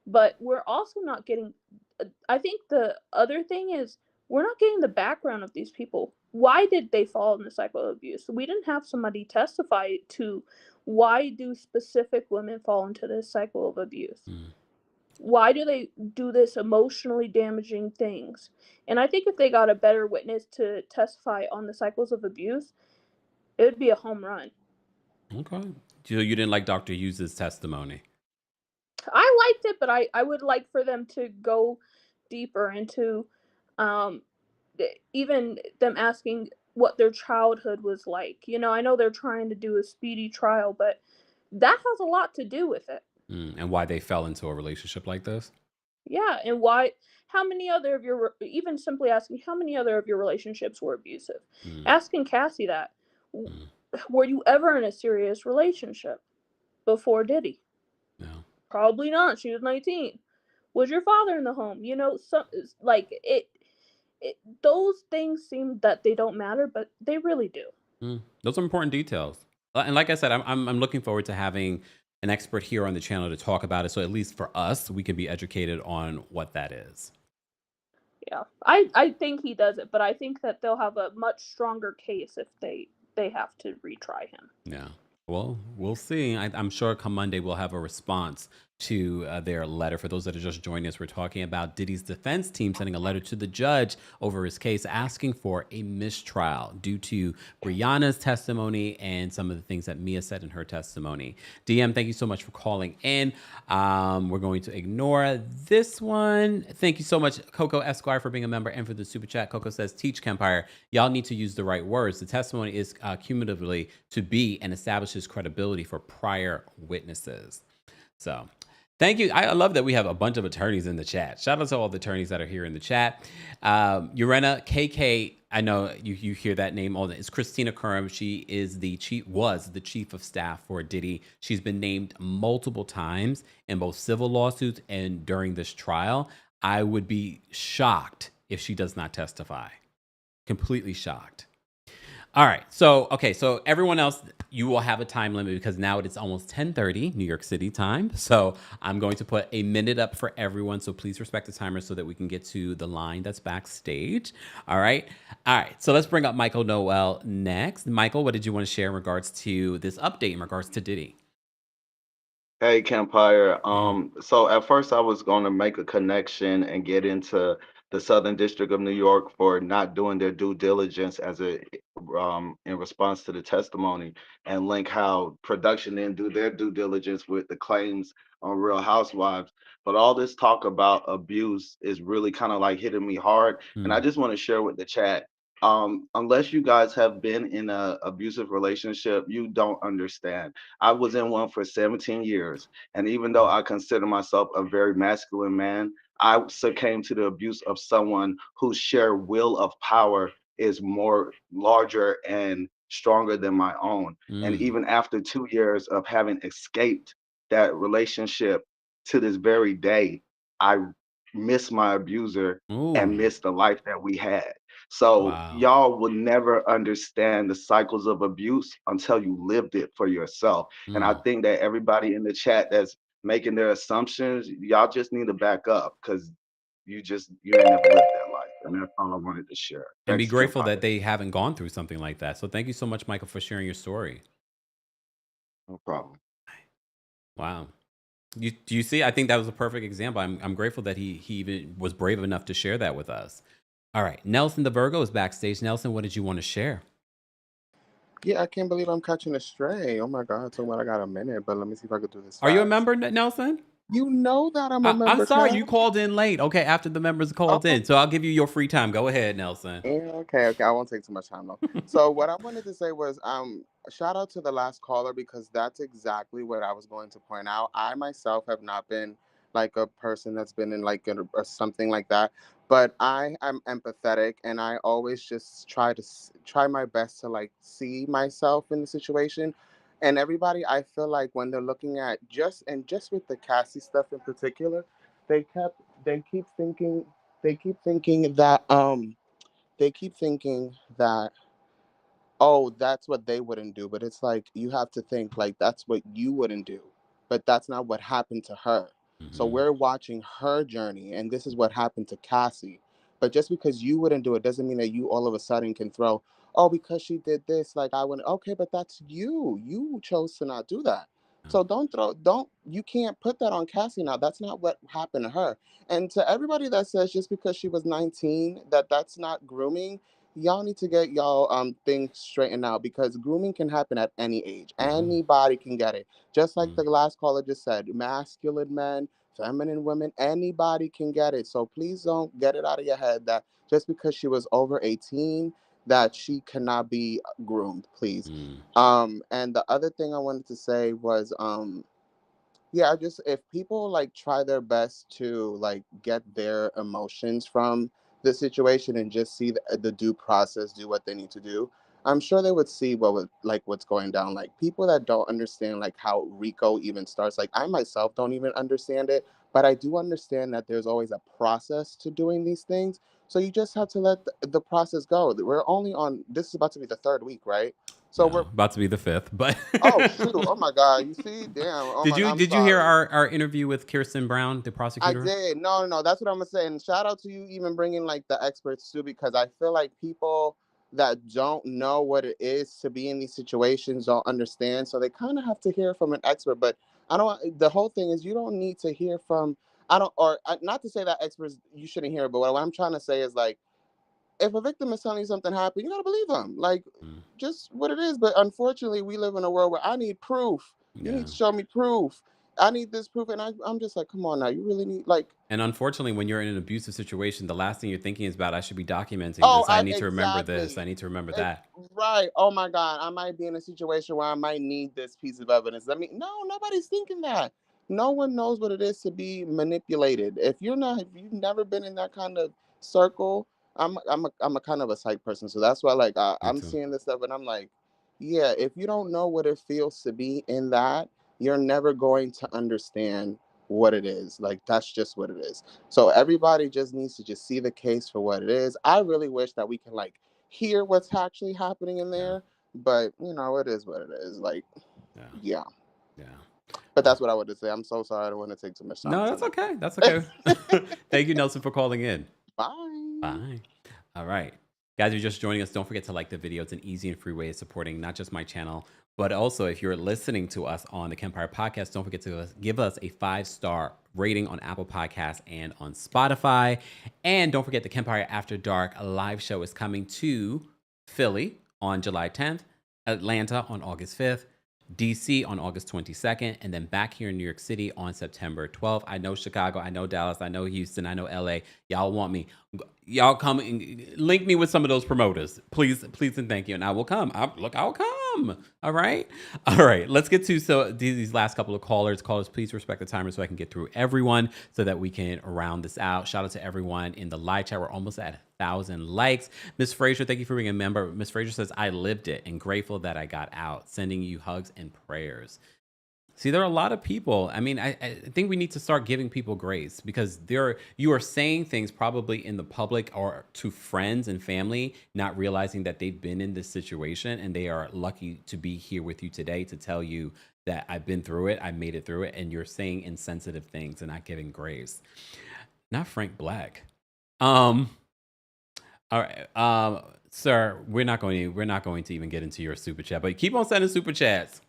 but we're also not getting. I think the other thing is we're not getting the background of these people. Why did they fall in the cycle of abuse? We didn't have somebody testify to why do specific women fall into this cycle of abuse. Why do they do this emotionally damaging things? And I think if they got a better witness to testify on the cycles of abuse, it would be a home run. Okay. So you didn't like Dr. Hughes' testimony? I liked it, but I would like for them to go deeper into um, even them asking what their childhood was like. You know, I know they're trying to do a speedy trial, but that has a lot to do with it. And why they fell into a relationship like this? Yeah, and why? How many other of your even simply asking how many other of your relationships were abusive? Asking Cassie that. Were you ever in a serious relationship before Diddy? No. Probably not. She was 19. Was your father in the home? You know, like those things seem that they don't matter, but they really do. Those are important details. And like I said, I'm looking forward to having an expert here on the channel to talk about it. So at least for us, we can be educated on what that is. Yeah, I think he does it, but I think that they'll have a much stronger case if they have to retry him. Yeah. Well, we'll see. I'm sure come Monday we'll have a response to their letter. For those that are just joining us, we're talking about Diddy's defense team sending a letter to the judge over his case asking for a mistrial due to Bryana's testimony and some of the things that Mia said in her testimony. DM, thank you so much for calling in. We're going to ignore this one. Thank you so much, Coco Esquire, for being a member and for the super chat. Coco says, teach KEMPIRE. Y'all need to use the right words. The testimony is cumulatively to be and establishes credibility for prior witnesses. So thank you. I love that we have a bunch of attorneys in the chat. Shout out to all the attorneys that are here in the chat. Urena KK, I know you hear that name all the time. It's Christina Curran. She is was the chief of staff for Diddy. She's been named multiple times in both civil lawsuits and during this trial. I would be shocked if she does not testify. Completely shocked. All right. So everyone else, you will have a time limit because now it's almost 10:30 New York City time. So I'm going to put a minute up for everyone. So please respect the timer so that we can get to the line that's backstage. All right. So let's bring up Michael Noel next. Michael, what did you want to share in regards to this update in regards to Diddy? Hey, KEMPIRE. So at first I was going to make a connection and get into the Southern District of New York for not doing their due diligence in response to the testimony, and link how production didn't do their due diligence with the claims on Real Housewives. But all this talk about abuse is really kind of like hitting me hard. And I just want to share with the chat. Unless you guys have been in an abusive relationship, you don't understand. I was in one for 17 years. And even though I consider myself a very masculine man, I succumbed to the abuse of someone whose sheer will of power is more larger and stronger than my own. And even after 2 years of having escaped that relationship to this very day, I miss my abuser and miss the life that we had. So y'all will never understand the cycles of abuse until you lived it for yourself. And I think that everybody in the chat that's making their assumptions, y'all just need to back up because you ain't never lived that life. And that's all I wanted to share. And be Thanks, grateful KEMPIRE. that they haven't gone through something like that. So thank you so much, Michael, for sharing your story. No problem. Wow. Do you see? I think that was a perfect example. I'm grateful that he even was brave enough to share that with us. All right. Nelson the Virgo is backstage. Nelson, what did you want to share? Yeah, I can't believe I'm catching a stray. Oh my God, talking about I got a minute, but let me see if I can do this. Are you a member, Nelson? You know that I'm a member. I'm sorry, you called in late. Okay, after the members called in. So I'll give you your free time. Go ahead, Nelson. Yeah, okay. I won't take too much time though. So what I wanted to say was shout out to the last caller because that's exactly what I was going to point out. I myself have not been like a person that's been in like or something like that, but I am empathetic and I always just try my best to like see myself in the situation. And everybody, I feel like when they're looking at just with the Cassie stuff in particular, they keep thinking they keep thinking that oh, that's what they wouldn't do. But it's like you have to think like that's what you wouldn't do. But that's not what happened to her. So we're watching her journey, and this is what happened to Cassie. But just because you wouldn't do it doesn't mean that you all of a sudden can throw, oh, because she did this, like I wouldn't. Okay, but that's you. You chose to not do that. So you can't put that on Cassie now. That's not what happened to her. And to everybody that says just because she was 19 that's not grooming, y'all need to get y'all things straightened out, because grooming can happen at any age. Anybody can get it. Just like the last caller just said, masculine men, feminine women, anybody can get it. So please don't get it out of your head that just because she was over 18 that she cannot be groomed, please. And the other thing I wanted to say was yeah, I just, if people like try their best to like get their emotions from the situation and just see the due process do what they need to do, I'm sure they would see what would, like, what's going down. Like people that don't understand like how RICO even starts, like I myself don't even understand it, but I do understand that there's always a process to doing these things. So you just have to let the process go. We're only on, this is about to be the third week, right? So we're about to be the fifth, but oh shoot, oh my god, you see, damn, oh my, I'm did you hear sorry. our interview with Kirsten Brown, the I prosecutor? did. No, that's what I'm gonna say. And shout out to you even bringing like the experts too, because I feel like people that don't know what it is to be in these situations don't understand. So they kind of have to hear from an expert. But I don't. The whole thing is you don't need to hear from. I don't, or not to say that experts you shouldn't hear, but what I'm trying to say is like, if a victim is telling you something happened, you gotta believe them. Like, just what it is. But unfortunately, we live in a world where I need proof. You need to show me proof. I need this proof, and I'm just like, come on now, you really need like. And unfortunately, when you're in an abusive situation, the last thing you're thinking is about, I should be documenting Oh, this. I need to remember this. I need to remember that. Right. Oh my God, I might be in a situation where I might need this piece of evidence. I mean, no, nobody's thinking that. No one knows what it is to be manipulated. If you've never been in that kind of circle, I'm a kind of a psych person, so that's why like I'm seeing this stuff and I'm like, yeah, if you don't know what it feels to be in that, you're never going to understand what it is. Like that's just what it is. So everybody just needs to just see the case for what it is. I really wish that we can like hear what's actually happening in there, but you know, it is what it is. Like, yeah. But that's what I would say. I'm so sorry. I don't want to take too much time. No, that's okay. That's okay. Thank you, Nelson, for calling in. Bye. Bye. All right. Guys, if you're just joining us, don't forget to like the video. It's an easy and free way of supporting not just my channel, but also if you're listening to us on the KEMPIRE podcast, don't forget to give us a 5-star rating on Apple Podcasts and on Spotify. And don't forget the KEMPIRE After Dark live show is coming to Philly on July 10th, Atlanta on August 5th, DC on August 22nd, and then back here in New York City on September 12th. I know Chicago, I know Dallas, I know Houston, I know LA. Y'all want me. Y'all come and link me with some of those promoters. Please and thank you. And I will come. I'll come. All right. Let's get to these last couple of callers. Callers, please respect the timer so I can get through everyone so that we can round this out. Shout out to everyone in the live chat. We're almost at 1,000 likes. Miss Frazier, thank you for being a member. Miss Frazier says, I lived it and grateful that I got out. Sending you hugs and prayers. See, there are a lot of people. I mean, I think we need to start giving people grace because you are saying things probably in the public or to friends and family, not realizing that they've been in this situation and they are lucky to be here with you today to tell you that I've been through it, I made it through it, and you're saying insensitive things and not giving grace. Not Frank Black. All right, sir, we're not going to even get into your super chat, but keep on sending super chats.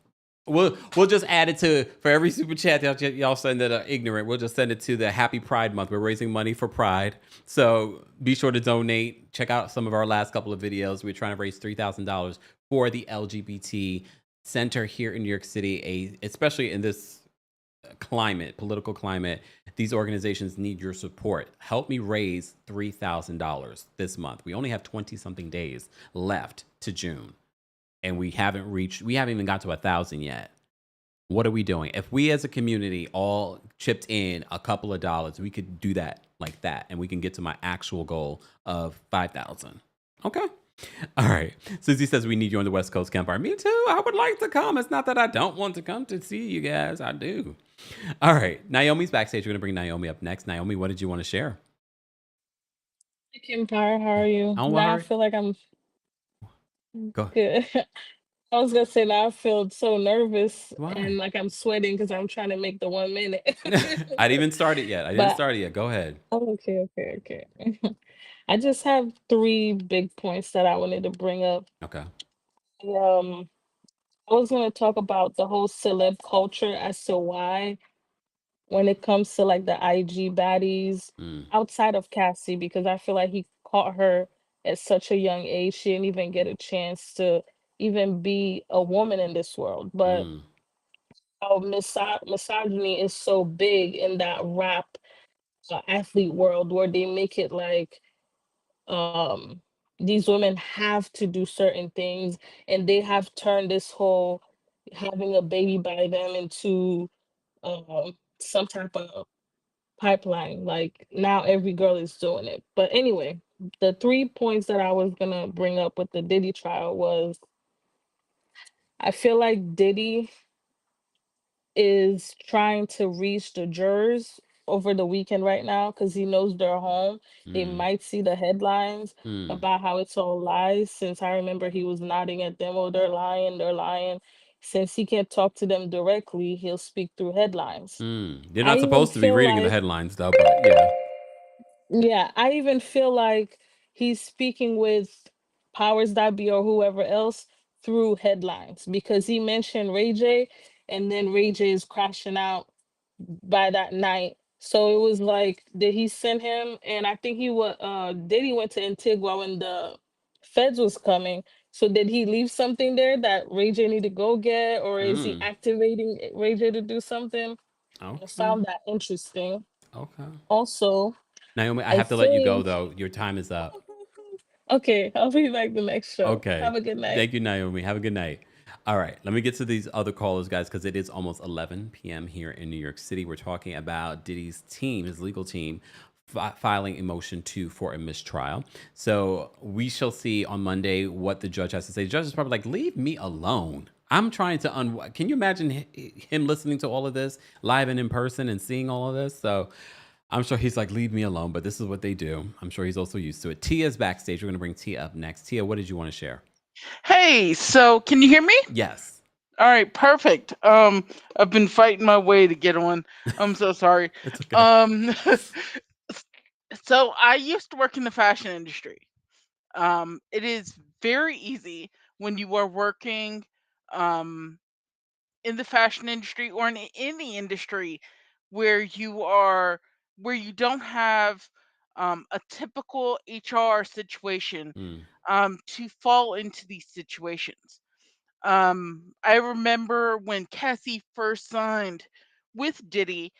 We'll just add it to, for every super chat y'all send that are ignorant, we'll just send it to the Happy Pride Month. We're raising money for Pride. So be sure to donate. Check out some of our last couple of videos. We're trying to raise $3,000 for the LGBT Center here in New York City, especially in this political climate. These organizations need your support. Help me raise $3,000 this month. We only have 20-something days left to June. And we haven't even got to 1,000 yet. What are we doing? If we as a community all chipped in a couple of dollars, we could do that like that. And we can get to my actual goal of 5,000. Okay. All right. Susie says we need you on the West Coast KEMPIRE. Me too. I would like to come. It's not that I don't want to come to see you guys. I do. All right. Naomi's backstage. We're going to bring Naomi up next. Naomi, what did you want to share? Hey, KEMPIRE, how are you? Now I feel like I'm good. I was gonna say now I feel so nervous and like I'm sweating because I'm trying to make the 1 minute. I didn't even start it yet. Go ahead. Oh, okay. I just have 3 big points that I wanted to bring up. Okay. I was gonna talk about the whole celeb culture as to why, when it comes to like the IG baddies outside of Cassie, because I feel like he caught her at such a young age. She didn't even get a chance to even be a woman in this world. But how misogyny is so big in that rap athlete world, where they make it like um these women have to do certain things, and they have turned this whole having a baby by them into some type of pipeline. Like now every girl is doing it. But anyway, the 3 points that I was gonna bring up with the Diddy trial was, I feel like Diddy is trying to reach the jurors over the weekend right now because he knows they're home. They might see the headlines about how it's all lies. Since I remember he was nodding at them, oh, they're lying, they're lying. Since he can't talk to them directly, he'll speak through headlines. They're I not even supposed to be feel reading the like, headlines though, but yeah. yeah, I even feel like he's speaking with powers that be or whoever else through headlines, because he mentioned Ray J, and then Ray J is crashing out by that night. So it was like, did he send him? And I think Diddy went to Antigua when the feds was coming. So did he leave something there that Ray J need to go get, or is he activating Ray J to do something? I Okay. found that interesting. Okay. Also, Naomi, I I have to let you go think though. Your time is up. okay, I'll be back the next show. Okay. Have a good night. Thank you, Naomi. Have a good night. All right. Let me get to these other callers, guys, because it is almost 11 p.m. here in New York City. We're talking about Diddy's team, his legal team, filing a motion for a mistrial. So we shall see on Monday what the judge has to say. The judge is probably like, leave me alone. I'm trying to Can you imagine him listening to all of this live and in person and seeing all of this? So I'm sure he's like, leave me alone, but this is what they do. I'm sure he's also used to it. Tia's backstage. We're going to bring Tia up next. Tia, what did you want to share? Hey, so can you hear me? Yes. All right, perfect. I've been fighting my way to get on. I'm so sorry. It's okay. So I used to work in the fashion industry. It is very easy when you are working um in the fashion industry or in any industry where you don't have a typical HR situation to fall into these situations. I remember when Cassie first signed with Diddy,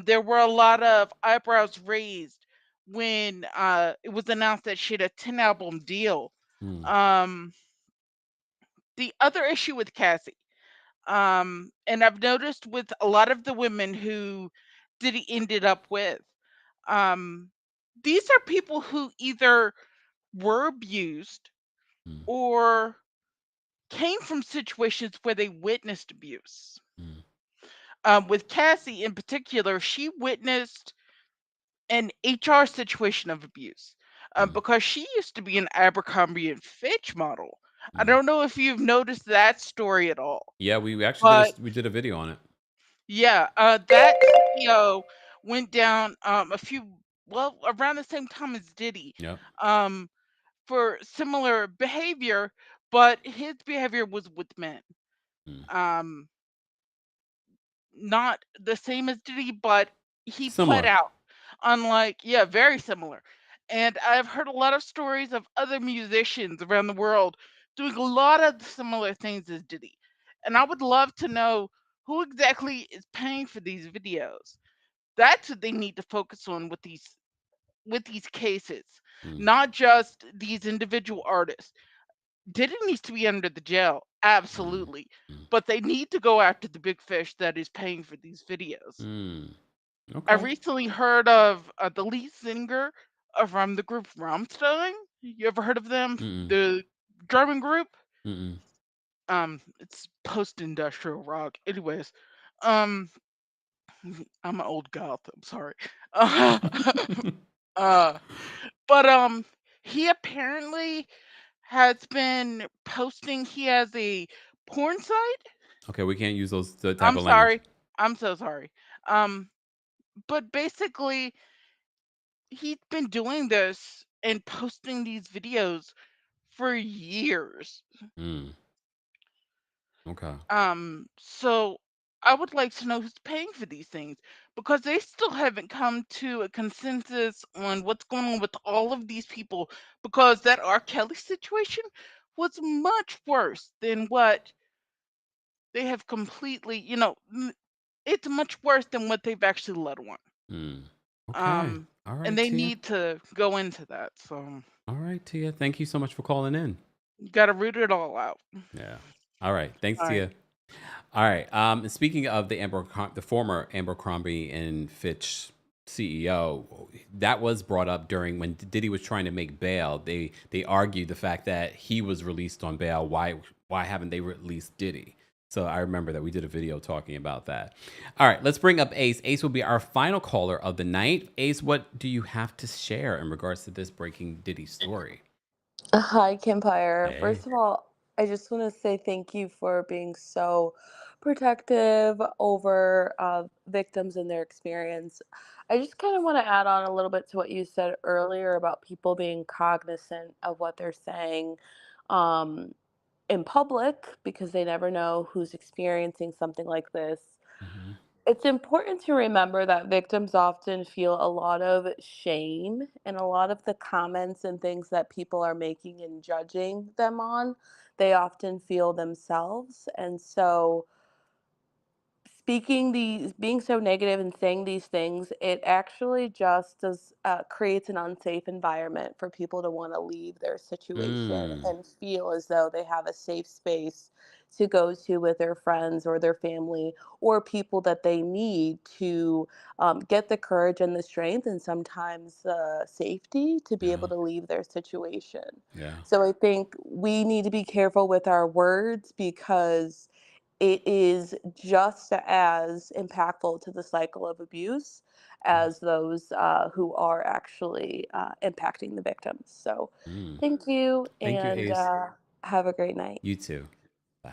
there were a lot of eyebrows raised when it was announced that she had a 10 album deal. Um, the other issue with Cassie, and I've noticed with a lot of the women who Diddy ended up with, um, these are people who either were abused or came from situations where they witnessed abuse. With Cassie in particular, she witnessed an HR situation of abuse because she used to be an Abercrombie and Fitch model. I don't know if you've noticed that story at all, Yeah, we actually but did a video on it. yeah, that CEO went down around the same time as Diddy Yep. um, for similar behavior, but his behavior was with men. Um, Not the same as Diddy, but he pled Similar. out. Unlike, yeah, very similar. And I've heard a lot of stories of other musicians around the world doing a lot of similar things as Diddy. And I would love to know who exactly is paying for these videos. That's what they need to focus on with these cases, not just these individual artists. Diddy needs to be under the jail, absolutely. But they need to go after the big fish that is paying for these videos. I Okay. recently heard of the lead singer from the group Rammstein. You ever heard of them? The German group. It's post-industrial rock. Anyways, um, I'm an old goth. I'm sorry. uh, but he apparently has been posting. He has a porn site. Okay, we can't use the type I'm of language. sorry. I'm so sorry. Um, but basically, he's been doing this and posting these videos for years. Okay. So I would like to know who's paying for these things, because they still haven't come to a consensus on what's going on with all of these people, because that R. Kelly situation was much worse than what they have completely, it's much worse than what they've actually let on. Okay. All right, And they Tia. need to go into that. So All right, Tia. Thank you so much for calling in. you got to root it all out. Yeah. All right. Thanks, All right. Tia. All right. Speaking of the former Abercrombie and Fitch CEO, that was brought up during when Diddy was trying to make bail. They argued the fact that he was released on bail. Why haven't they released Diddy? So I remember that we did a video talking about that. All right, let's bring up Ace. Ace will be our final caller of the night. Ace, what do you have to share in regards to this breaking Diddy story? Hi, KEMPIRE. Hey. First of all, I just want to say thank you for being so protective over victims and their experience. I just kind of want to add on a little bit to what you said earlier about people being cognizant of what they're saying um, in public because they never know who's experiencing something like this. It's important to remember that victims often feel a lot of shame and a lot of the comments and things that people are making and judging them on, they often feel themselves. And so being so negative and saying these things, it actually just creates an unsafe environment for people to want to leave their situation and feel as though they have a safe space to go to with their friends or their family or people that they need to get the courage and the strength and sometimes the safety to be able to leave their situation. So I think we need to be careful with our words because it is just as impactful to the cycle of abuse as those who are actually impacting the victims. So thank you, Thank you, and Ace. have a great night. You too. Bye.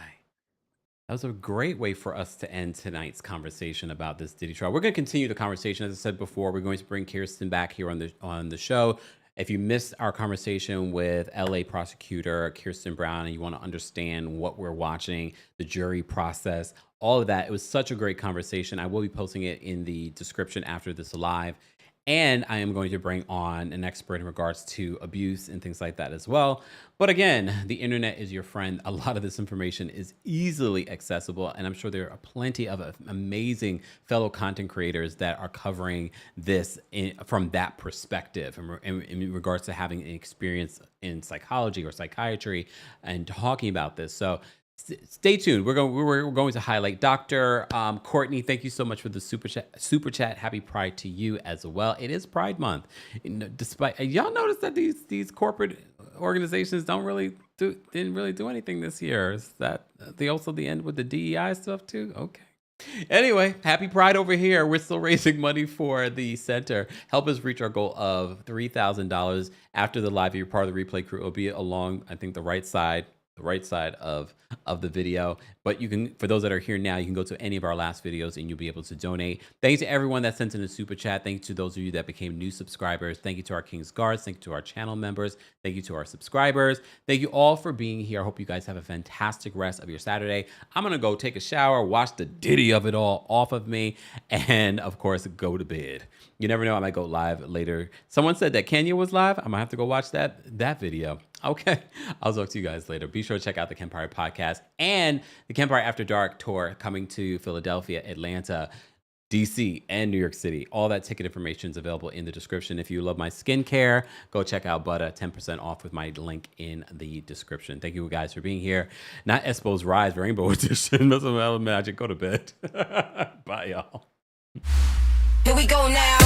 That was a great way for us to end tonight's conversation about this Diddy trial. We're going to continue the conversation. As I said before, we're going to bring Kirsten back here on the show. If you missed our conversation with LA prosecutor Kirsten Brown and you want to understand what we're watching, the jury process, all of that, it was such a great conversation. I will be posting it in the description after this live. And I am going to bring on an expert in regards to abuse and things like that as well. But again, the internet is your friend. A lot of this information is easily accessible. And I'm sure there are plenty of amazing fellow content creators that are covering this from that perspective in regards to having an experience in psychology or psychiatry and talking about this. So stay tuned. We're going to highlight Dr. Courtney. Thank you so much for the super chat. Happy Pride to you as well. It is Pride Month. Despite y'all notice that these corporate organizations didn't really do anything this year. Is that also the end with the DEI stuff too? Okay. Anyway, happy Pride over here. We're still raising money for the center. Help us reach our goal of $3,000 after the live. If you're part of the replay crew, it'll be along, I think, the right side of the video. But you can, for those that are here now, you can go to any of our last videos and you'll be able to donate. Thanks to everyone that sent in a super chat. Thank you to those of you that became new subscribers. Thank you to our King's Guards. Thank you to our channel members. Thank you to our subscribers. Thank you all for being here. I hope you guys have a fantastic rest of your Saturday. I'm gonna go take a shower, wash the Diddy of it all off of me, and of course go to bed. You never know, I might go live later. Someone said that Kenya was live. I might have to go watch that video. Okay, I'll talk to you guys later. Be sure to check out the KEMPIRE podcast and the KEMPIRE After Dark tour coming to Philadelphia, Atlanta, DC, and New York City. All that ticket information is available in the description. If you love my skincare, go check out Buttah, 10% off with my link in the description. Thank you guys for being here. Not Espo's Rise Rainbow Edition. That's a magic. Go to bed. Bye, y'all. Here we go now.